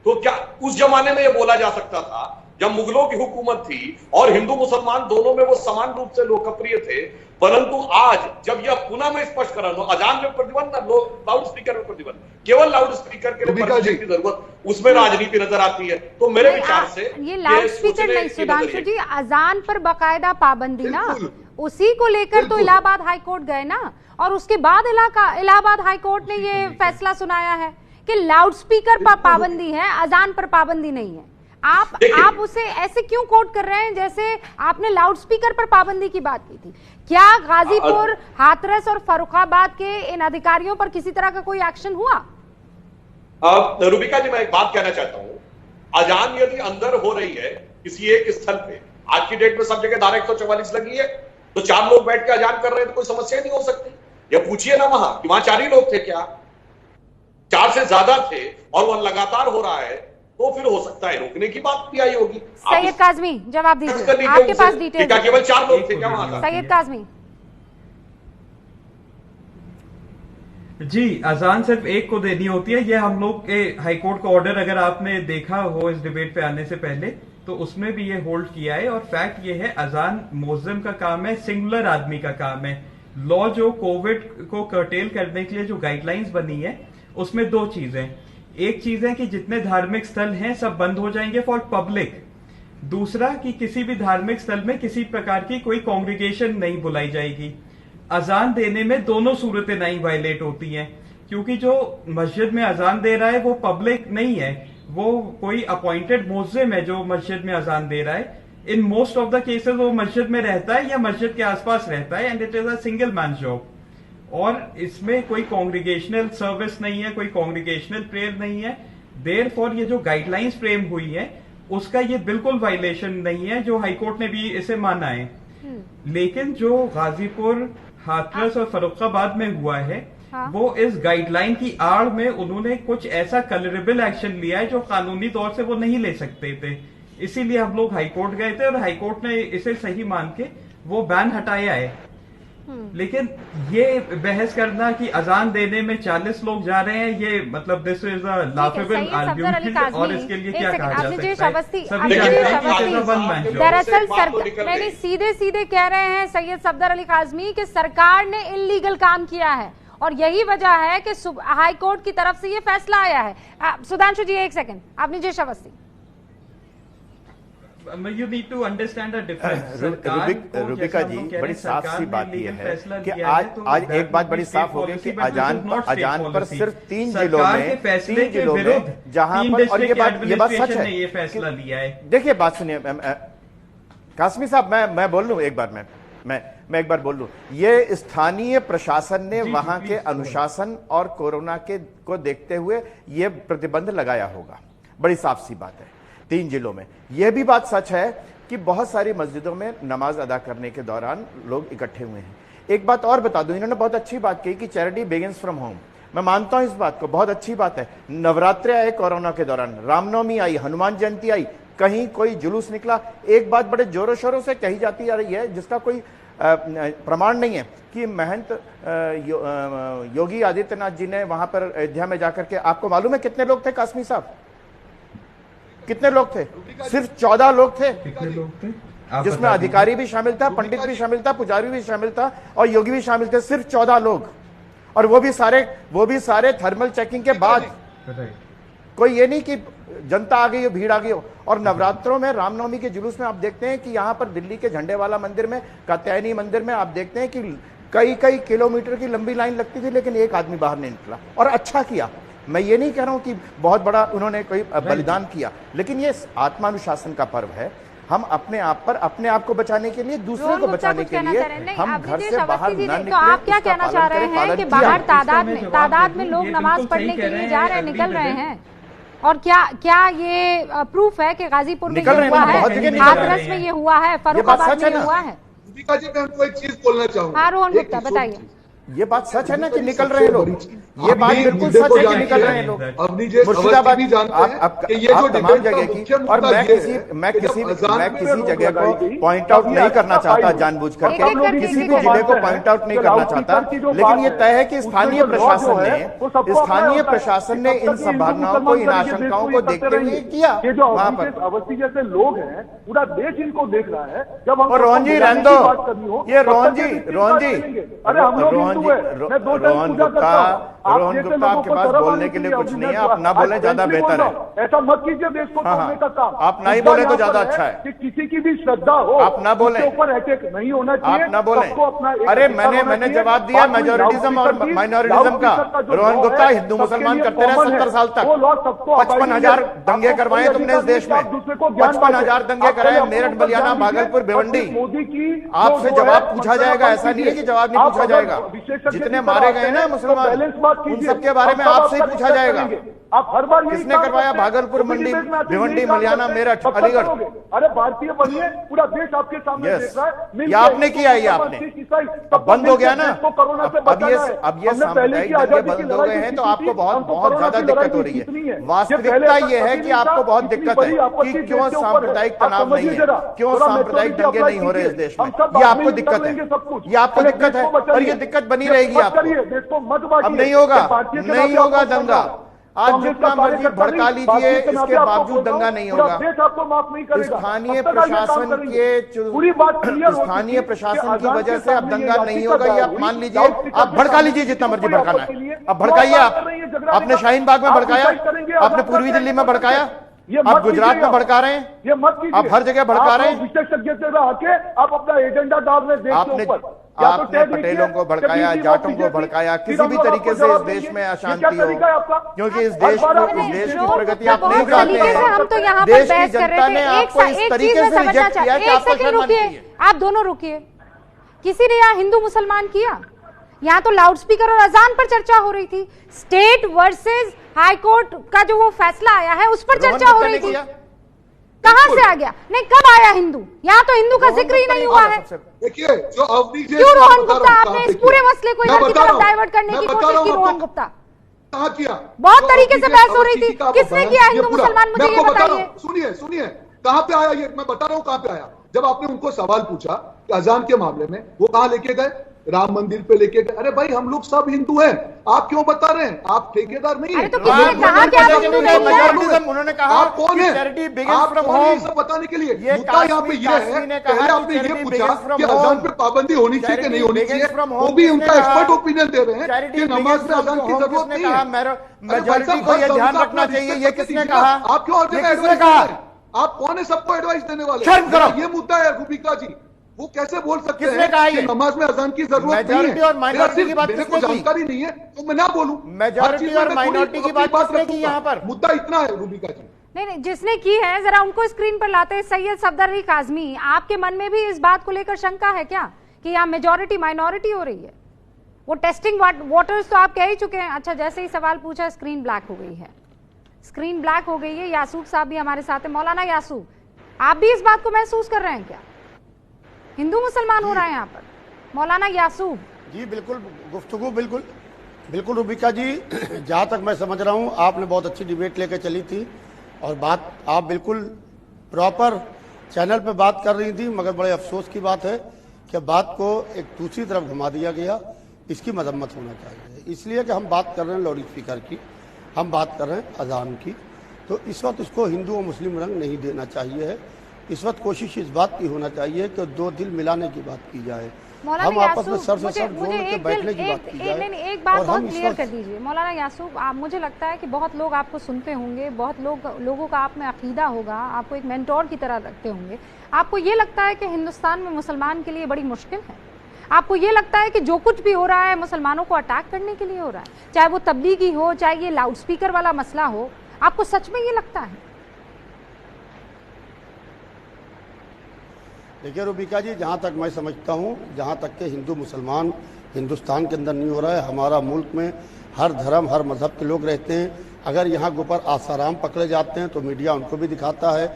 तो क्या उस जमाने में यह बोला जा सकता था जब मुगलों की हुकूमत थी और हिंदू मुसलमान दोनों में वो समान रूप से लोकप्रिय थे, परंतु आज जब यह पुनः मैं स्पष्ट कर रहा हूं, अजान में प्रतिबंध, लाउड स्पीकर में प्रतिबंध, केवल लाउड स्पीकर के लिए परमिशन की जरूरत, उसमें राजनीति नजर आती है। तो मेरे विचार से ये लाउड स्पीकर नहीं सुधांशु जी, अजान पर बाकायदा पाबंदी ना, उसी को लेकर तो इलाहाबाद हाईकोर्ट गए ना, और उसके बाद इलाहाबाद हाईकोर्ट ने ये फैसला सुनाया है कि लाउड स्पीकर पर पाबंदी है, अजान पर पाबंदी नहीं है। आप उसे ऐसे क्यों कोट कर रहे हैं जैसे आपने लाउड स्पीकर पर पाबंदी की बात की थी? क्या गाजीपुर, हाथरस और फर्रुखाबाद के इन अधिकारियों पर किसी तरह का कोई एक्शन हुआ? रूबिका जी, मैं एक बात कहना चाहता हूं, अजान यदि अंदर हो रही है किसी एक स्थल पे, आज की डेट में सब जगह धारा 144 लगी है, तो 4 लोग बैठ के अजान कर रहे हैं तो कोई समस्या नहीं हो सकती। ये पूछिए ना वहां कि वहां 4 ही लोग थे क्या, 4 से ज्यादा थे और वह लगातार हो रहा है, तो फिर हो सकता है रोकने की बात भी आई होगी। सैयद काज़मी जवाब दीजिए, आपके पास डिटेल। क्या केवल 4 लोग थे क्या वहां? सैयद काज़मी जी, अजान सिर्फ एक को देनी होती है। ये हम लोग के हाईकोर्ट का ऑर्डर अगर आपने देखा हो इस डिबेट पे आने से पहले, तो उसमें भी ये होल्ड किया है। और फैक्ट ये है, अजान मुअज्जिम का काम है, सिंगुलर आदमी का काम है। लॉ जो कोविड को कर्टेल करने के लिए जो गाइडलाइंस बनी है, उसमें 2 चीजें, एक चीज है कि जितने धार्मिक स्थल हैं सब बंद हो जाएंगे फॉर पब्लिक, दूसरा कि किसी भी धार्मिक स्थल में किसी प्रकार की कोई कांग्रीगेशन नहीं बुलाई जाएगी। अजान देने में दोनों सूरतें नहीं वायलेट होती हैं, क्योंकि जो मस्जिद में अजान दे रहा है वो पब्लिक नहीं है, वो कोई अपॉइंटेड मुअज्जिम है जो मस्जिद में अजान दे रहा है। In most of the cases वो मस्जिद में रहता है या मस्जिद के आसपास रहता है, and it is a single man job. और इसमें कोई कांग्रीगेशनल सर्विस नहीं है, कोई कांग्रीगेशनल प्रेयर नहीं है। देयरफॉर ये जो गाइडलाइंस फ्रेम हुई है उसका ये बिल्कुल वायलेशन नहीं है, जो हाईकोर्ट ने भी इसे माना है। लेकिन जो गाजीपुर, हाथरस और फर्रुखाबाद में हुआ है, वो इस गाइडलाइन की आड़ में उन्होंने कुछ ऐसा कलरेबल एक्शन लिया है जो कानूनी तौर से वो नहीं ले सकते थे। इसीलिए हम लोग हाईकोर्ट गए थे और हाईकोर्ट ने इसे सही मान के वो बैन हटाया है। लेकिन ये बहस करना कि अजान देने में 40 लोग जा रहे हैं, ये मतलब this is a laughable argument, और इसके लिए क्या कहा जा सकता है। दरअसल सीधे सीधे कह रहे हैं सैयद सफदर अली काज़मी कि सरकार ने इल्लीगल काम किया है और यही वजह है कि हाई कोर्ट की तरफ से ये फैसला आया है। सुधांशु जी एक सेकंड, आपने जे Awasthi, You need to understand the difference. Rubika जी, बड़ी साफ सी बात यह है कि आज एक बात बड़ी साफ हो गई कि अजान पर सिर्फ 3 जिलों में जहां पर, और ये बात सच है, ये फैसला लिया है। देखिए बात सुनिए कासमी साहब, मैं बोल लूं एक बार, मैं एक बार बोल लूं, ये स्थानीय प्रशासन ने वहां के अनुशासन और कोरोना को देखते हुए ये प्रतिबंध लगाया होगा, बड़ी साफ सी बात है। 3 जिलों में यह भी बात सच है कि बहुत सारी मस्जिदों में नमाज अदा करने के दौरान लोग इकट्ठे हुए हैं। एक बात और बता दूं, इन्होंने बहुत अच्छी बात कही कि चैरिटी बिगिंस फ्रॉम होम। मैं मानता हूं इस बात को, बहुत अच्छी बात है। नवरात्रे आए कोरोना के दौरान, रामनवमी आई, हनुमान जयंती आई, कहीं कोई जुलूस निकला, एक बात बड़े जोरों शोरों से कही जाती आ रही है जिसका कोई प्रमाण नहीं है कि महंत योगी आदित्यनाथ जी ने वहां पर अयोध्या में जाकर के, आपको मालूम है कितने लोग थे कासमी साहब, कितने लोग थे? सिर्फ 14 लोग थे। कितने लोग थे? जिसमें अधिकारी भी शामिल था, पंडित भी शामिल था, पुजारी भी शामिल था और योगी भी शामिल थे। सिर्फ 14 लोग, और वो भी सारे थर्मल चेकिंग के बाद। कोई ये नहीं कि जनता आ गई हो, भीड़ आ गई हो। और नवरात्रों में, रामनवमी के जुलूस में आप देखते हैं कि यहां पर दिल्ली के झंडे वाला मंदिर में, कात्यायनी मंदिर में आप देखते हैं कि कई किलोमीटर की लंबी लाइन लगती थी, लेकिन एक आदमी बाहर नहीं निकला, और अच्छा किया। मैं ये नहीं कह रहा हूं कि बहुत बड़ा उन्होंने कोई बलिदान किया, लेकिन ये आत्मानुशासन का पर्व है। हम अपने आप को बचाने के लिए, दूसरे को बचाने के लिए हम घर से बाहर ना निकले। तो आप क्या कहना चाह रहे हैं कि बाहर तादाद में लोग नमाज पढ़ने के लिए जा रहे हैं, निकल रहे हैं? और क्या ये प्रूफ है कि गाजीपुर में ये हुआ है, हाथरस में ये हुआ है, फर्रुखाबाद में ये हुआ है? मैं हमको एक चीज बोलना चाहूँगा। हाँ रोहन गुप्ता बताइए। ये बात सच है ना कि निकल रहे हैं लोग, ये बात बिल्कुल सच है कि निकल रहे हैं लोग। मुर्शिदाबाद भी जानते हैं कि ये जो तमाम जगह की, और मैं किसी जगह को पॉइंट आउट नहीं करना चाहता जानबूझ करके, किसी भी जिले को पॉइंट आउट नहीं करना चाहता, लेकिन ये तय है कि स्थानीय प्रशासन ने इन संभावनाओं को, इन आशंकाओं को देखते हुए किया। वहां पर अवस्थी जैसे लोग हैं, पूरा देश इनको देख रहा है। जब हम रोहन जी रहने दो, ये रोहन जी अरे हम लोग रोहन गुप्ता आपके पास बोलने के लिए कुछ नहीं है, आप ना बोले ज्यादा बेहतर है। ऐसा मत कीजिए देश को तोड़ने का काम। आप नहीं बोले तो ज्यादा अच्छा है कि किसी की भी श्रद्धा हो, आप ना बोले, ऊपर अटैक नहीं होना चाहिए, आप ना बोले। अरे मैंने जवाब दिया मेजोरिटिज्म और माइनॉरिटिज्म का। रोहन गुप्ता हिंदू मुसलमान करते रहे 70 साल तक, 55,000 दंगे करवाए तुमने इस देश में, 55,000 दंगे कराए, मेरठ, बलियाना, भागलपुर, भिवंडी। आपसे जवाब पूछा जाएगा, ऐसा नहीं है कि जवाब नहीं पूछा जाएगा। जितने मारे गए ना मुसलमान, उन सबके बारे में आपसे ही पूछा जाएगा। आप हर बार किसने करवाया भागलपुर, मंडी, भिवंडी, मलियाना, मेरठ, अलीगढ़? अरे भारतीय बनिए, पूरा देश आपके सामने देख रहा है। ये आपने किया, ये आपने बंद हो गया ना। अब ये सामुदायिक दंगे बंद हो गए हैं तो आपको बहुत ज्यादा दिक्कत हो रही है। वास्तविकता ये है कि आपको बहुत दिक्कत है कि क्यों सांप्रदायिक तनाव नहीं है, क्यों सांप्रदायिक दंगे नहीं हो रहे इस देश में। ये आपको दिक्कत है, ये आपको दिक्कत है, और ये दिक्कत बनी रहेगी आपको। अब नहीं होगा दंगा। आज जितना मर्जी भड़का लीजिए, इसके बावजूद दंगा नहीं होगा। स्थानीय प्रशासन की वजह से अब दंगा नहीं होगा, ये आप मान लीजिए। आप भड़का लीजिए जितना मर्जी भड़काना है, अब भड़काइए। आपने शाहीन बाग में भड़काया, आपने पूर्वी दिल्ली में भड़काया, आप गुजरात में भड़का रहे हैं, ये मत कीजिए। आप हर जगह भड़का रहे हैं। विशेषज्ञ से आके आप अपना एजेंडा डाल रहे देश के ऊपर। आपने पटेलों को भड़काया, जाटों को भड़काया, किसी भी तरीके से इस देश में अशांति हो, क्योंकि इस देश की प्रगति आप नहीं चाहते हैं। हम तो यहाँ पर बहस कर रहे थे, एक चीज में समझना चाहते हैं। एक सेकंड रुकिए, आप दोनों रुकिए। किसी ने यहाँ हिंदू मुसलमान किया? यहाँ तो लाउडस्पीकर और अजान पर चर्चा हो रही थी। स्टेट वर्सेस हाई कोर्ट का जो वो फैसला आया है उस पर चर्चा हो रही थी। कहां से आ गया? नहीं, कब आया हिंदू? यहाँ तो हिंदू का जिक्र ही नहीं हुआ है। देखिए जो अवधि क्यों रोहन गुप्ता आपने इस पूरे मसले को इधर की तरफ डाइवर्ट करने की कोशिश की? रोहन गुप्ता कहाँ किया? बहुत तरीके से बहस हो रही थी, किसने किया हिंदू मुसलमान? मुझे ये बताइए। सुनिए कहाँ पे आया ये, मैं बता रहा हूँ कहाँ पे आया। जब आपने उनको सवाल पूछा कि अजान के मामले में वो कहाँ लेके गए, राम मंदिर पे लेके गए। अरे भाई हम लोग सब हिंदू हैं, आप क्यों बता रहे हैं? आप ठेकेदार नहीं है। तो किसी ने कहा कि आप हिंदू नहीं हैं? उन्होंने कहा आप कौन है? आप कौन है सब बताने के लिए? मुद्दा यहाँ पे ये है, पहले आपने ये पूछा कि अजान पे पाबंदी होनी चाहिए कि नहीं होनी चाहिए, वो भी उनका एक्सपर्ट ओपिनियन दे रहे हैं कि नमाज में अजान की जरूरत नहीं है। मेजॉरिटी को ये ध्यान रखना चाहिए, ये किसने कहा? आप क्यों एडवाइस कहा? आप कौन है सबको एडवाइस देने वाले? शर्म करो। ये मुद्दा है रूबिका जी, वो कैसे बोल सकते किसने कहा हैं कि नमाज में अजान की जरूरत नहीं है? और माइनॉरिटी की बात मेरे को जानकारी नहीं है तो मैं ना बोलूं। मेजॉरिटी और माइनॉरिटी की बात किसने की यहाँ पर? मुद्दा इतना है रूबिका जी। नहीं, जिसने की है जरा उनको स्क्रीन पर लाते हैं। सैयद सफदर अली काजमी, आपके मन में भी इस बात को लेकर शंका है क्या कि यहाँ मेजॉरिटी माइनॉरिटी हो रही है? वो टेस्टिंग वाटर्स तो आप कह ही चुके हैं। अच्छा, जैसे ही सवाल पूछा स्क्रीन ब्लैक हो गई है, स्क्रीन ब्लैक हो गई है। यासूब साहब भी हमारे साथ है। मौलाना यासूब, आप भी इस बात को महसूस कर रहे हैं क्या? हिंदू मुसलमान हो रहा है यहाँ पर? मौलाना यासूब जी बिल्कुल, गुफ्तगू बिल्कुल रूबिका जी, जहाँ तक मैं समझ रहा हूँ आपने बहुत अच्छी डिबेट लेकर चली थी और बात आप बिल्कुल प्रॉपर चैनल पे बात कर रही थी, मगर बड़े अफसोस की बात है कि बात को एक दूसरी तरफ घुमा दिया गया। इसकी मजम्मत होना चाहिए, इसलिए कि हम बात कर रहे हैं लाउड स्पीकर की, हम बात कर रहे हैं अजान की, तो इस वक्त उसको हिंदू और मुस्लिम रंग नहीं देना चाहिए है। इस वक्त कोशिश इस बात की होना चाहिए कि दो दिल मिलाने की बात की जाए, हम आपस में सर से सर जोड़ के बैठने की बात की जाए। एक बात बहुत क्लियर कर दीजिए मौलाना यासूब, मुझे लगता है कि बहुत लोग आपको सुनते होंगे, बहुत लोगों का आप में अकीदा होगा, आपको एक मेंटोर की तरह रखते होंगे। आपको ये लगता है कि हिंदुस्तान में मुसलमान के लिए बड़ी मुश्किल है? आपको ये लगता है कि जो कुछ भी हो रहा है मुसलमानों को अटैक करने के लिए हो रहा है, चाहे वो तबलीगी हो, चाहे ये लाउड स्पीकर वाला मसला हो? आपको सच में ये लगता है? देखिए रूबिका जी, जहाँ तक मैं समझता हूँ, जहाँ तक के हिंदू मुसलमान हिंदुस्तान के अंदर नहीं हो रहा है, हमारा मुल्क में हर धर्म हर मजहब के लोग रहते हैं। अगर यहाँ के ऊपर आसाराम पकड़े जाते हैं तो मीडिया उनको भी दिखाता है,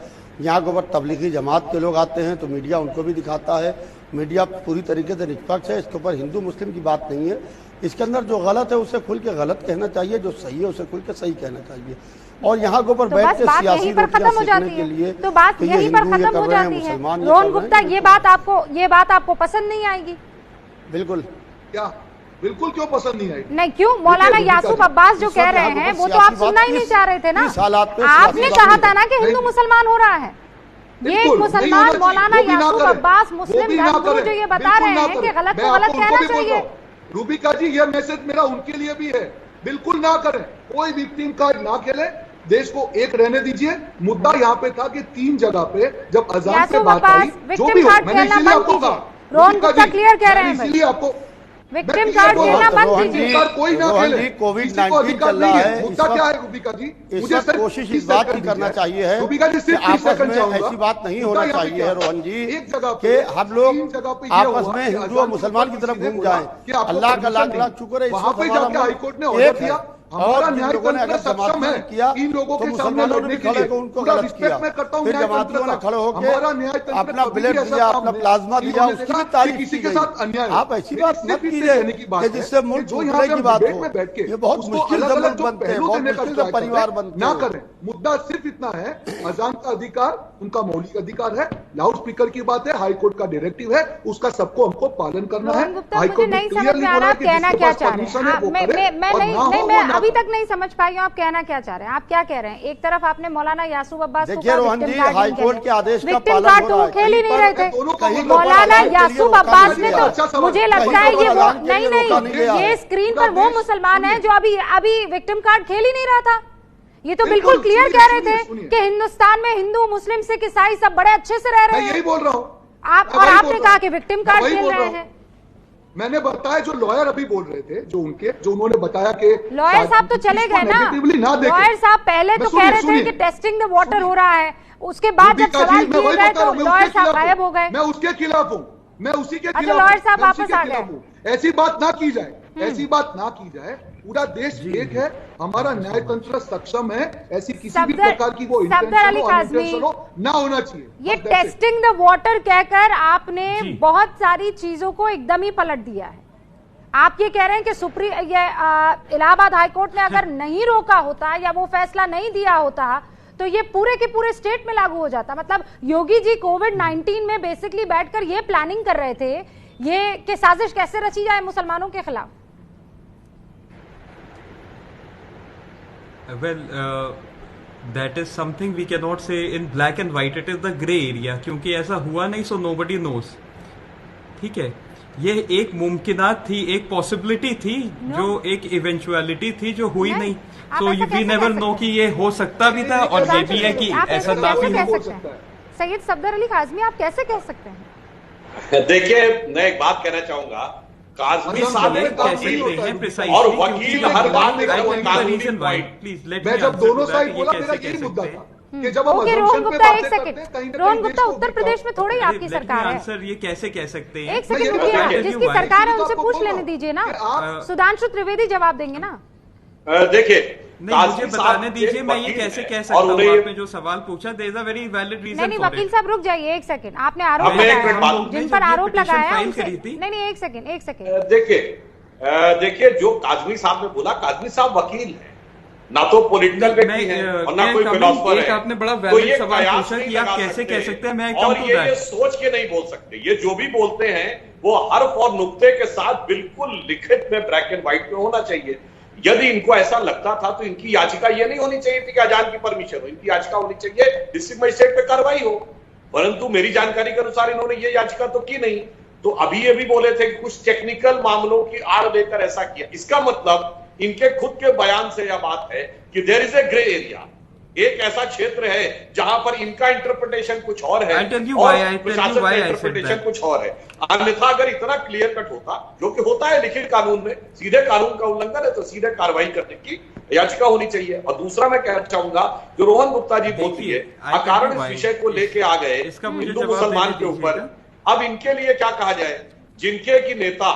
यहाँ के ऊपर तबलीगी जमात के लोग आते हैं तो मीडिया उनको भी दिखाता है। मीडिया पूरी तरीके से निष्पक्ष है, इसके ऊपर हिंदू मुस्लिम की बात नहीं है। इसके अंदर जो गलत है उसे खुल के गलत कहना चाहिए, जो सही है उसे खुल के सही कहना चाहिए। और यहाँ के ऊपर बैठ के सियासी रोटियां सेकने के लिए तो बात यहीं पर खत्म हो जाती है। रोहन गुप्ता, ये बात आपको पसंद नहीं आएगी? बिल्कुल। क्या बिल्कुल क्यों पसंद नहीं आएगी? नहीं क्यों? मौलाना यासूब अब्बास जो कह रहे हैं वो तो आप सुनना ही नहीं चाह रहे थे ना। आपने कहा था ना कि हिंदू मुसलमान हो रहा है। ये मुसलमान मौलाना यासूब अब्बास मुस्लिम धर्मगुरु जो ये बता रहे हैं कि गलत को गलत कहना चाहिए। रूबिका जी, ये मैसेज मेरा उनके लिए भी है, बिल्कुल ना करें, कोई विक्टिम कार्ड ना खेले, देश को एक रहने दीजिए। मुद्दा यहाँ पे था कि 3 जगह पे जब अजान पे बात आई, जो भी हो, मैंने इसीलिए आपको कहा, रोहन गुप्ता क्लियर कह रहे हैं, इसीलिए आपको विक्टिम कार्ड खेलना बंद कीजिए। कोई ना खेले, कोविड-19 चल रहा है, मुद्दा क्या है रूबिका जी? मुझे सिर्फ कोशिश इस बात की करना चाहिए है रूबिका जी, सिर्फ आपस में ऐसी बात नहीं होना चाहिए है रोहन जी कि हम लोग आपस में हिंदू और मुसलमान की तरफ घूम जाएं। अल्लाह का लाख लाख शुक्र है, वहां पे जाके हाईकोर्ट ने ऑर्डर दिया, हमारा न्याय तंत्र सक्षम है किया, इन लोगों के सामने लड़ने के लिए उनको गलत किया। फिर जमातियों ने खड़े होकर अपना ब्लेड दिया, अपना प्लाज्मा दिया, उसकी भी तारीफ किसी के साथ अन्याय। आप ऐसी बात मत कीजिए कि जिससे मुल्क टूटने की बात हो। ये बहुत मुश्किल से मुल्क बनते हैं, बहुत मुश्किल से परिवार बनते हैं। ना करें। मुद्दा सिर्फ इतना है, अजान का अधिकार उनका मौलिक अधिकार है, लाउड स्पीकर की बात है, हाईकोर्ट का डायरेक्टिव है, उसका सबको हमको पालन करना है। हाईकोर्ट ने क्लियरली बोला कि कहना क्या चाह रहे हैं। मैं अभी तक नहीं समझ पाई हूं आप कहना क्या चाह रहे हैं। आप क्या कह रहे हैं? एक तरफ आपने मौलाना यासूब अब्बास को हाईकोर्ट के आदेश का विक्टिम कार्ड तो वो खेल ही नहीं रहे थे। मौलाना यासूब अब्बास ने तो, मुझे लगता है ये वो नहीं, ये स्क्रीन पर वो मुसलमान है जो अभी विक्टिम कार्ड खेल ही नहीं रहा था। ये तो बिल्कुल क्लियर कह रहे थे कि हिंदुस्तान में हिंदू मुस्लिम सिख ईसाई सब बड़े अच्छे से रह रहे हैं। यही बोल रहा हूँ आप, और आपने कहा कि विक्टिम कार्ड खेल रहे हैं। मैंने बताया जो लॉयर अभी बोल रहे थे, जो उन्होंने बताया कि लॉयर साहब तो चले गए ना। लॉयर साहब पहले तो कह रहे थे कि टेस्टिंग द वाटर हो रहा है, उसके बाद जब सवाल किए गए तो लॉयर साहब गायब हो गए। मैं उसके खिलाफ हूँ, मैं उसी के खिलाफ। लॉयर साहब वापस आ गए। ऐसी बात ना की जाए, ऐसी बात ना की जाए। पूरा देश एक है, हमारा न्याय तंत्र सक्षम है, ऐसी किसी भी प्रकार की वो इंटेंशन ना होना चाहिए। ये टेस्टिंग द वाटर कहकर आपने बहुत सारी चीजों को एकदम ही पलट दिया है। आप ये कह रहे हैं कि इलाहाबाद हाईकोर्ट ने अगर नहीं रोका होता या वो फैसला नहीं दिया होता तो ये पूरे के पूरे स्टेट में लागू हो जाता। मतलब योगी जी कोविड-19 में बेसिकली बैठकर ये प्लानिंग कर रहे थे ये कि साजिश कैसे रची जाए मुसलमानों के खिलाफ। Well, that is something we cannot say in black and white. It is the gray area. क्योंकि ऐसा हुआ नहीं, so nobody knows. ठीक है, ये एक मुमकिनात थी, एक पॉसिबिलिटी थी, जो एक इवेंचुअलिटी थी जो हुई नहीं। So we never know कि ये हो सकता भी था और ये भी है कि ऐसा ना भी हो सकता है। सैयद सफदर अली काज़मी, आप कैसे कह सकते हैं? देखिए, मैं एक बात कहना चाहूंगा, काज़मी साहब और वकील हर बात में मैं जब दोनों साइड बोला, मेरा यही मुद्दा था कि जब हम रोहन गुप्ता, एक सेकंड, रोहन गुप्ता, उत्तर प्रदेश में थोड़ी आपकी सरकार है। सर ये कैसे कह सकते हैं? एक सेकंड रुकिए, जिसकी सरकार है उनसे पूछ लेने दीजिए ना। सुधांशु त्रिवेदी जवाब देंगे ना। देखिए, नहीं मुझे बताने दीजिए, मैं ये कैसे कह सकता हूँ? आपने जो सवाल पूछा, there is a very valid reason. नहीं वकील साहब रुक जाइए एक सेकंड। आपने आरोप लगाया, जिन पर आरोप लगाया उनसे नहीं, एक सेकंड। देखिए जो काज़मी साहब ने बोला, काज़मी साहब वकील है, ना तो पॉलिटिकल व्यक्ति है और ना कोई फिलोसोफर है। आपने बड़ा वैलिड सवाल पूछा कि आप कैसे कह सकते हैं। मैं और ये सोच के नहीं बोल सकते। ये जो भी बोलते हैं वो हर्फ और नुक्ते के साथ बिल्कुल लिखित में ब्लैक एंड व्हाइट में होना चाहिए। यदि इनको ऐसा लगता था तो इनकी याचिका ये नहीं होनी चाहिए थी कि अजान की परमिशन हो। इनकी याचिका होनी चाहिए डिस्ट्रिक्ट मजिस्ट्रेट पे कार्रवाई हो, परंतु मेरी जानकारी के अनुसार इन्होंने ये याचिका तो की नहीं। तो अभी ये भी बोले थे कि कुछ टेक्निकल मामलों की आड़ लेकर ऐसा किया। इसका मतलब इनके खुद के बयान से यह बात है कि there is a grey area. एक ऐसा क्षेत्र है जहां पर इनका इंटरप्रिटेशन कुछ और है और प्रशासन का इंटरप्रिटेशन कुछ और है। अन्यथा अगर इतना क्लियर कट होता, जो कि होता है लिखित कानून में, सीधे कानून का उल्लंघन है तो सीधे कार्रवाई करने की याचिका होनी चाहिए। और दूसरा मैं कहना चाहूंगा, जो रोहन गुप्ता जी बोलती है अकारण इस विषय को लेके आ गए हिंदू मुसलमान के ऊपर, अब इनके लिए क्या कहा जाए, जिनके की नेता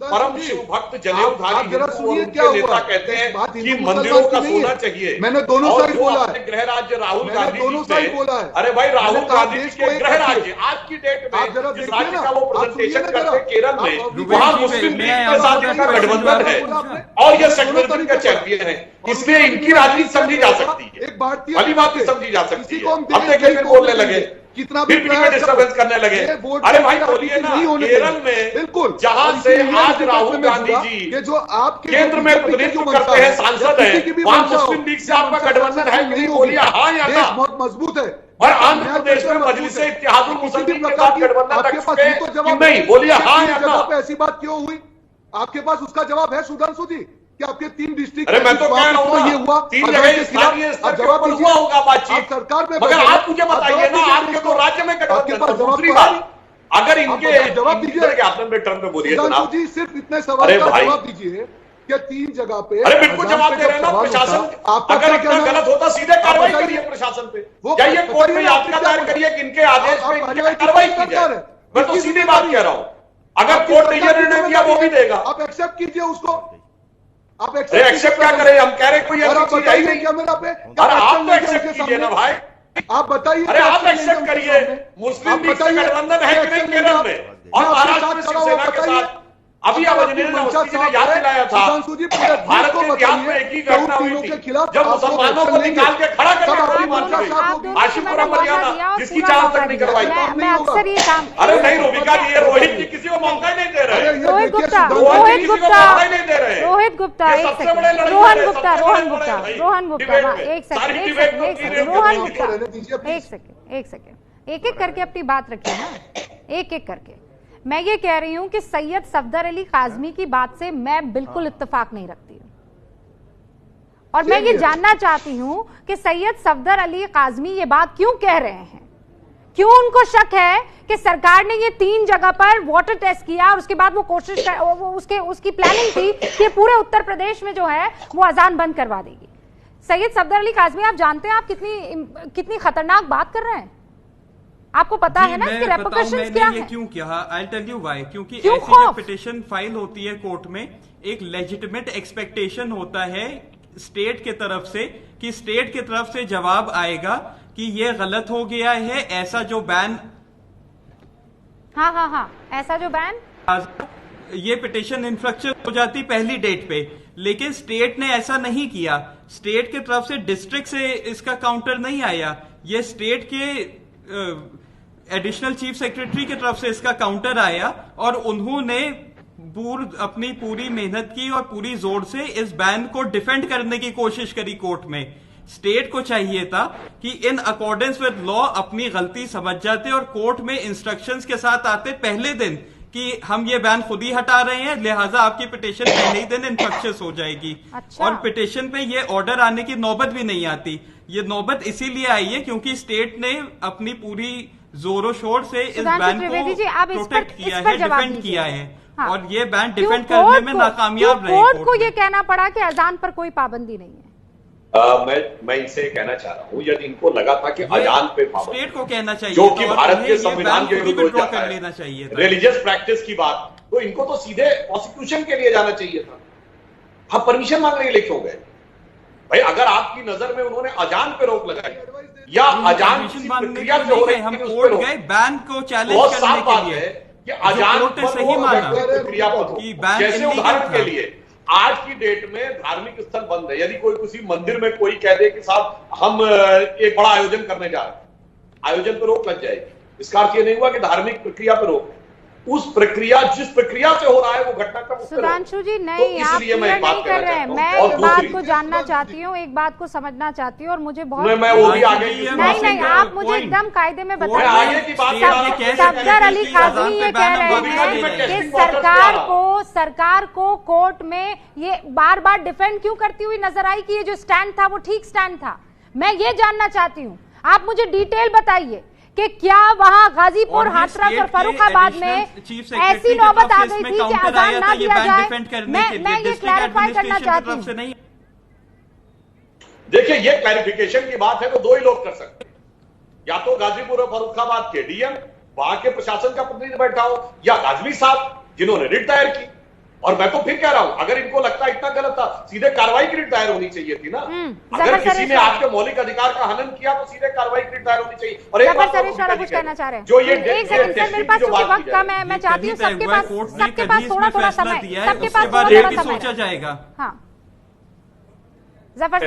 परम शिव भक्त जनेऊधारी नेता कहते हैं कि मंदिरों का सोना चाहिए। मैंने दोनों साइड बोला है। गृह राज्य राहुल गांधी दोनों साइड बोला है। अरे भाई, राहुल गांधी के गृह राज्य आज की डेट में जिस राज्य का वो प्रेजेंटेशन करते हैं केरल में, वहां मुस्लिम लीग के साथ इनका गठबंधन है और ये सेक्युलरिज्म का चैंपियन है, इसलिए इनकी राजनीति समझी जा सकती है, भली बात समझी जा सकती है। अब देखिए फिर बोलने लगे, कितना भी डिस्टर्बेंस करने लगे। अरे भाई बोलिए ना, केरल में बिल्कुल जहां से आज राहुल गांधी जी जो आप केंद्र में प्रतिनिधित्व करते हैं, सांसद है, वहां मुस्लिम लीग से आपका गठबंधन है कि नहीं? बोलिए हाँ या ना। बहुत मजबूत है। और आंध्र प्रदेश में मजलिस से इत्तेहादुल मुसलिमीन के साथ गठबंधन रख चुके हैं कि नहीं? बोलिए हाँ या ना। ऐसी बात क्यों हुई? आपके पास उसका जवाब है सुधांशु जी? कि आपके 3 डिस्ट्रिक्ट, अरे मैं तो कह रहा हूँ ये हुआ 3 जगह स्थानीय स्तर के ऊपर हुआ होगा बातचीत सरकार में, मगर आप मुझे बताइए ना, आपके तो राज्य में गठबंधन। दूसरी बात, अगर इनके जवाब दीजिए, आपने टर्म में बोलिए जनाब जी, सिर्फ इतने सवाल का जवाब दीजिए कि 3 जगह पे। अरे बिल्कुल जवाब दे रहे हैं ना, प्रशासन अगर इतना गलत होता सीधे कार्रवाई करिए प्रशासन पे, जाइए कोर्ट में याचिका दायर करिए कि इनके आदेश पे कार्रवाई की जाए। मैं तो सीधी बात कह रहा हूं, अगर कोर्ट ने यह निर्णय दिया वो भी देगा, आप एक्सेप्ट कीजिए उसको। आप एक्सेप्ट क्या करें? हम कह रहे कोई ऐसी चीज आई नहीं। क्या मेरा पे? अरे आप तो एक्सेप्ट कीजिए ना भाई, आप बताइए। अरे आप एक्सेप्ट करिए, मुस्लिम लीग से गठबंधन है कि नहीं केरल में, और महाराष्ट्र में शिवसेना के साथ। अभी अवनींद्र अवस्थी जी ने याद दिलाया था, भारत के इतिहास में एक ही घटना हुई थी जब मुसलमानों को निकाल के खड़ा करके आशिपुरम हरियाणा, जिसकी जांच तक नहीं करवाई। मैं अक्सर ये काम, अरे नहीं रोहिका जी, रोहित जी किसी को मौका ही नहीं दे रहे। रोहित गुप्ता, रोहित गुप्ता नहीं दे रहे। रोहित गुप्ता, एक सेकंड, रोहन गुप्ता, रोहन गुप्ता, रोहन गुप्ता, एक सेकंड, रोहन गुप्ता, एक सेकंड, एक करके अपनी बात रखिए ना, एक करके। मैं ये कह रही हूं कि सैयद सफदर अली काज़मी की बात से मैं बिल्कुल इत्तेफाक नहीं रखती हूं, और मैं ये जानना चाहती हूं कि सैयद सफदर अली काज़मी ये बात क्यों कह रहे हैं, क्यों उनको शक है कि सरकार ने ये 3 जगह पर वाटर टेस्ट किया और उसके बाद वो कोशिश कर, उसकी प्लानिंग थी कि पूरे उत्तर प्रदेश में जो है वो अजान बंद करवा देगी। सैयद सफदर अली काज़मी, आप जानते हैं आप कितनी खतरनाक बात कर रहे हैं? आपको पता है ना इसके रेपरकशंस क्या हैं? क्यों किया? I tell you why. क्योंकि ऐसी जब पिटीशन फाइल होती है कोर्ट में, एक लेजिटिमेट एक्सपेक्टेशन होता है स्टेट के तरफ से कि स्टेट की तरफ से जवाब आएगा कि ये गलत हो गया है, ऐसा जो बैन, हाँ, ऐसा जो बैन, ये पिटीशन इंफ्रैक्शन हो जाती पहली डेट पे। लेकिन स्टेट ने ऐसा नहीं किया, स्टेट की तरफ से डिस्ट्रिक्ट से इसका काउंटर नहीं आया, ये स्टेट के एडिशनल चीफ सेक्रेटरी की तरफ से इसका काउंटर आया और उन्होंने अपनी पूरी मेहनत की और पूरी जोर से इस बैन को डिफेंड करने की कोशिश करी कोर्ट में। स्टेट को चाहिए था कि इन अकॉर्डेंस विद लॉ अपनी गलती समझ जाते और कोर्ट में इंस्ट्रक्शंस के साथ आते पहले दिन कि हम ये बैन खुद ही हटा रहे हैं, लिहाजा आपकी पिटीशन पहले ही दिन इन्फेक्शियस हो जाएगी। अच्छा। और पिटीशन पे ये ऑर्डर आने की नौबत भी नहीं आती। ये नौबत इसीलिए आई है क्योंकि स्टेट ने अपनी पूरी जोरों शोर से इस बैन को प्रोटेक्ट किया है, डिफेंड किया है। हाँ। और ये बैन डिफेंड करने में नाकामयाब रहे। कोर्ट को ये कहना पड़ा कि अजान पर कोई पाबंदी नहीं है। मैं इनसे कहना चाह रहा हूँ, यदि इनको लगा था कि अजान पे स्टेट को कहना चाहिए, जो कि भारत के संविधान के विरुद्ध हो जाता है, लेना चाहिए रिलीजियस प्रैक्टिस की बात, तो इनको तो सीधे प्रोसिक्यूशन के लिए जाना चाहिए था। हम परमिशन मांगने के लिए क्यों गए भाई? अगर आपकी नजर में उन्होंने अजान पे रोक लगाई या अजान की प्रक्रिया से हो रही, हम कोर्ट गए बैन को चैलेंज करने के लिए कि अजान पर सही माना प्रक्रिया पर, जैसे उदाहरण के लिए आज की डेट में धार्मिक स्थल बंद है, यदि कोई किसी मंदिर में कोई कह दे कि साहब हम एक बड़ा आयोजन करने जा रहे हैं, आयोजन पर रोक लग जाएगी। इसका अर्थ ये नहीं हुआ कि धार्मिक प्रक्रिया पर रोक, उस प्रक्रिया जिस प्रक्रिया से हो रहा है वो घटनाक्रम। सुधांशु जी नहीं, आप क्लियर नहीं कर रहे हैं। मैं एक बात को जानना चाहती हूँ, एक बात को समझना चाहती हूँ, और मुझे बहुत नहीं, आप मुझे एकदम कायदे में बताइए। सफदर अली काज़मी ये कह रहे हैं कि सरकार को कोर्ट में ये बार बार डिफेंड क्यों करती हुई नजर आई कि ये जो स्टैंड था वो ठीक स्टैंड था। मैं ये जानना चाहती हूँ, आप मुझे डिटेल बताइए कि क्या वहां गाजीपुर, हाथरस और फर्रुखाबाद में ऐसी नौबत आ गई थी कि अजान ना दिया जाए? मैं ये क्लैरिफाई करना चाहती हूँ। देखिए, ये क्लैरिफिकेशन की बात है तो दो ही लोग कर सकते हैं, या तो गाजीपुर और फर्रुखाबाद के डीएम, वहां के प्रशासन का प्रतिनिधि बैठा हो, या गाजवी साहब जिन्होंने रिट दायर की। और मैं तो फिर कह रहा हूं, अगर इनको लगता इतना गलत था, सीधे कार्रवाई की रिट दायर होनी चाहिए थी ना। अगर किसी ने आपके मौलिक अधिकार का हनन किया तो सीधे कार्रवाई की रिट दायर होनी चाहिए। और एक बात कुछ कहना चाह रहे हैं, जो ये एक सेकंड सर, मेरे पास वक्त कम है, मैं चाहती हूँ सबके पास थोड़ा समय, सबके पास थोड़ा सोचा जाएगा। हाँ जफर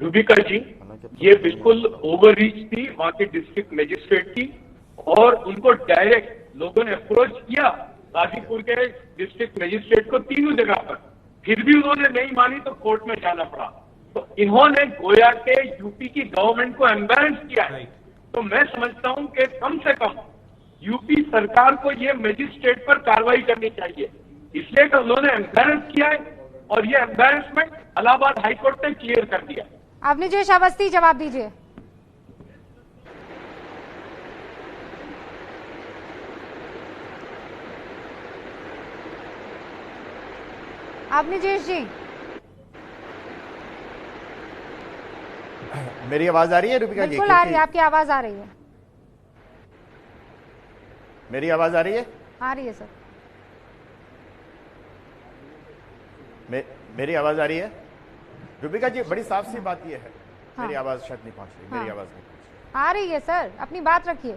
रूबिका जी, ये बिल्कुल ओवररीच थी वहां के डिस्ट्रिक्ट मजिस्ट्रेट की, और उनको डायरेक्ट लोगों ने अप्रोच किया गाजीपुर के डिस्ट्रिक्ट मजिस्ट्रेट को तीनों जगह पर, फिर भी उन्होंने नहीं मानी तो कोर्ट में जाना पड़ा। तो इन्होंने गोया के यूपी की गवर्नमेंट को एम्बैरेस किया है। तो मैं समझता हूं कि कम से कम यूपी सरकार को ये मजिस्ट्रेट पर कार्रवाई करनी चाहिए, इसलिए कि उन्होंने एम्बैरेस किया है, और ये एम्बैरेसमेंट इलाहाबाद हाईकोर्ट ने क्लियर कर दिया। आपने जो अवस्थी जवाब दीजिए। आपने जी, मेरी आवाज आ रही है रूबिका जी? बिल्कुल आ रही है, आपकी आवाज आ रही है। मेरी आवाज आ रही है? आ रही है सर। मेरी आवाज आ रही है रूबिका जी? बड़ी साफ सी बात यह है, मेरी आवाज शायद नहीं पहुंच रही। मेरी आवाज नहीं पहुंच रही। आ रही है सर, अपनी बात रखिए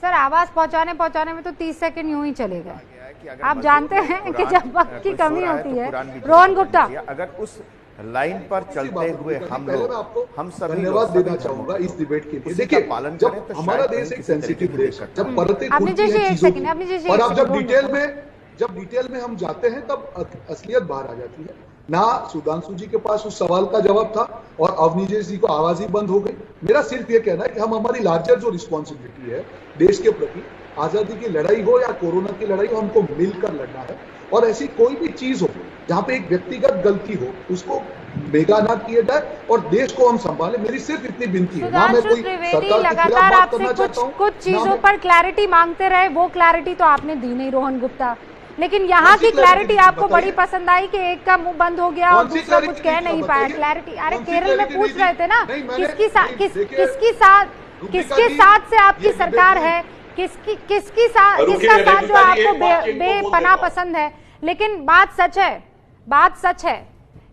सर। आवाज पहुंचाने में तो 30 सेकंड यूं ही चले गए। आप जानते हैं कि जब वक्त की कमी होती है। रोहन गुप्ता, अगर उस लाइन पर चलते हुए हम सभी धन्यवाद देना चाहूंगा इस डिबेट के लिए। देखिए, जब हमारा देश एक सेंसिटिव देश है, जब परतें खुलती हैं चीजों, और अब जब डिटेल में हम जाते हैं तब असलियत बाहर आ जाती है। ना सुधांशु जी के पास उस सवाल का जवाब था, और अवनीश जी को आवाज ही बंद हो गई। मेरा सिर्फ ये कहना है कि हम हमारी लार्जर जो रिस्पॉन्सिबिलिटी है देश के प्रति, आजादी की लड़ाई हो या कोरोना की लड़ाई हो, हमको मिलकर लड़ना है। और ऐसी कोई भी चीज हो जहां पे एक व्यक्तिगत गलती हो, उसको मेगा ना किया जाए और देश को हम संभाले। मेरी सिर्फ इतनी विनती है। ना मैं कोई सरकार लगातार आपसे कुछ चीजों पर क्लैरिटी मांगते रहे, वो क्लैरिटी तो आपने दी नहीं रोहन गुप्ता। लेकिन यहाँ की क्लैरिटी आपको बड़ी पसंद आई कि एक का मुंह बंद हो गया और दूसरा कुछ कह नहीं पाया। क्लैरिटी, अरे केरल में पूछ रहे थे ना किसके साथ से आपकी सरकार है, किसका साथ जो आपको बेपनाह पसंद है। लेकिन बात सच है,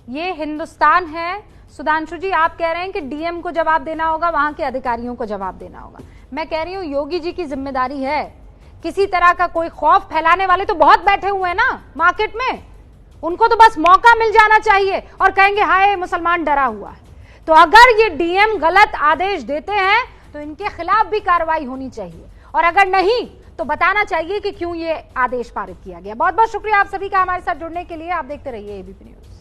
ये हिंदुस्तान है। सुधांशु जी, आप कह रहे हैं कि डीएम को जवाब देना होगा, वहां के अधिकारियों को जवाब देना होगा। मैं कह रही हूँ योगी जी की जिम्मेदारी है। किसी तरह का कोई खौफ फैलाने वाले तो बहुत बैठे हुए हैं ना मार्केट में, उनको तो बस मौका मिल जाना चाहिए और कहेंगे हाय मुसलमान डरा हुआ है। तो अगर ये डीएम गलत आदेश देते हैं तो इनके खिलाफ भी कार्रवाई होनी चाहिए, और अगर नहीं तो बताना चाहिए कि क्यों ये आदेश पारित किया गया। बहुत बहुत शुक्रिया आप सभी का हमारे साथ जुड़ने के लिए। आप देखते रहिए एबीपी न्यूज।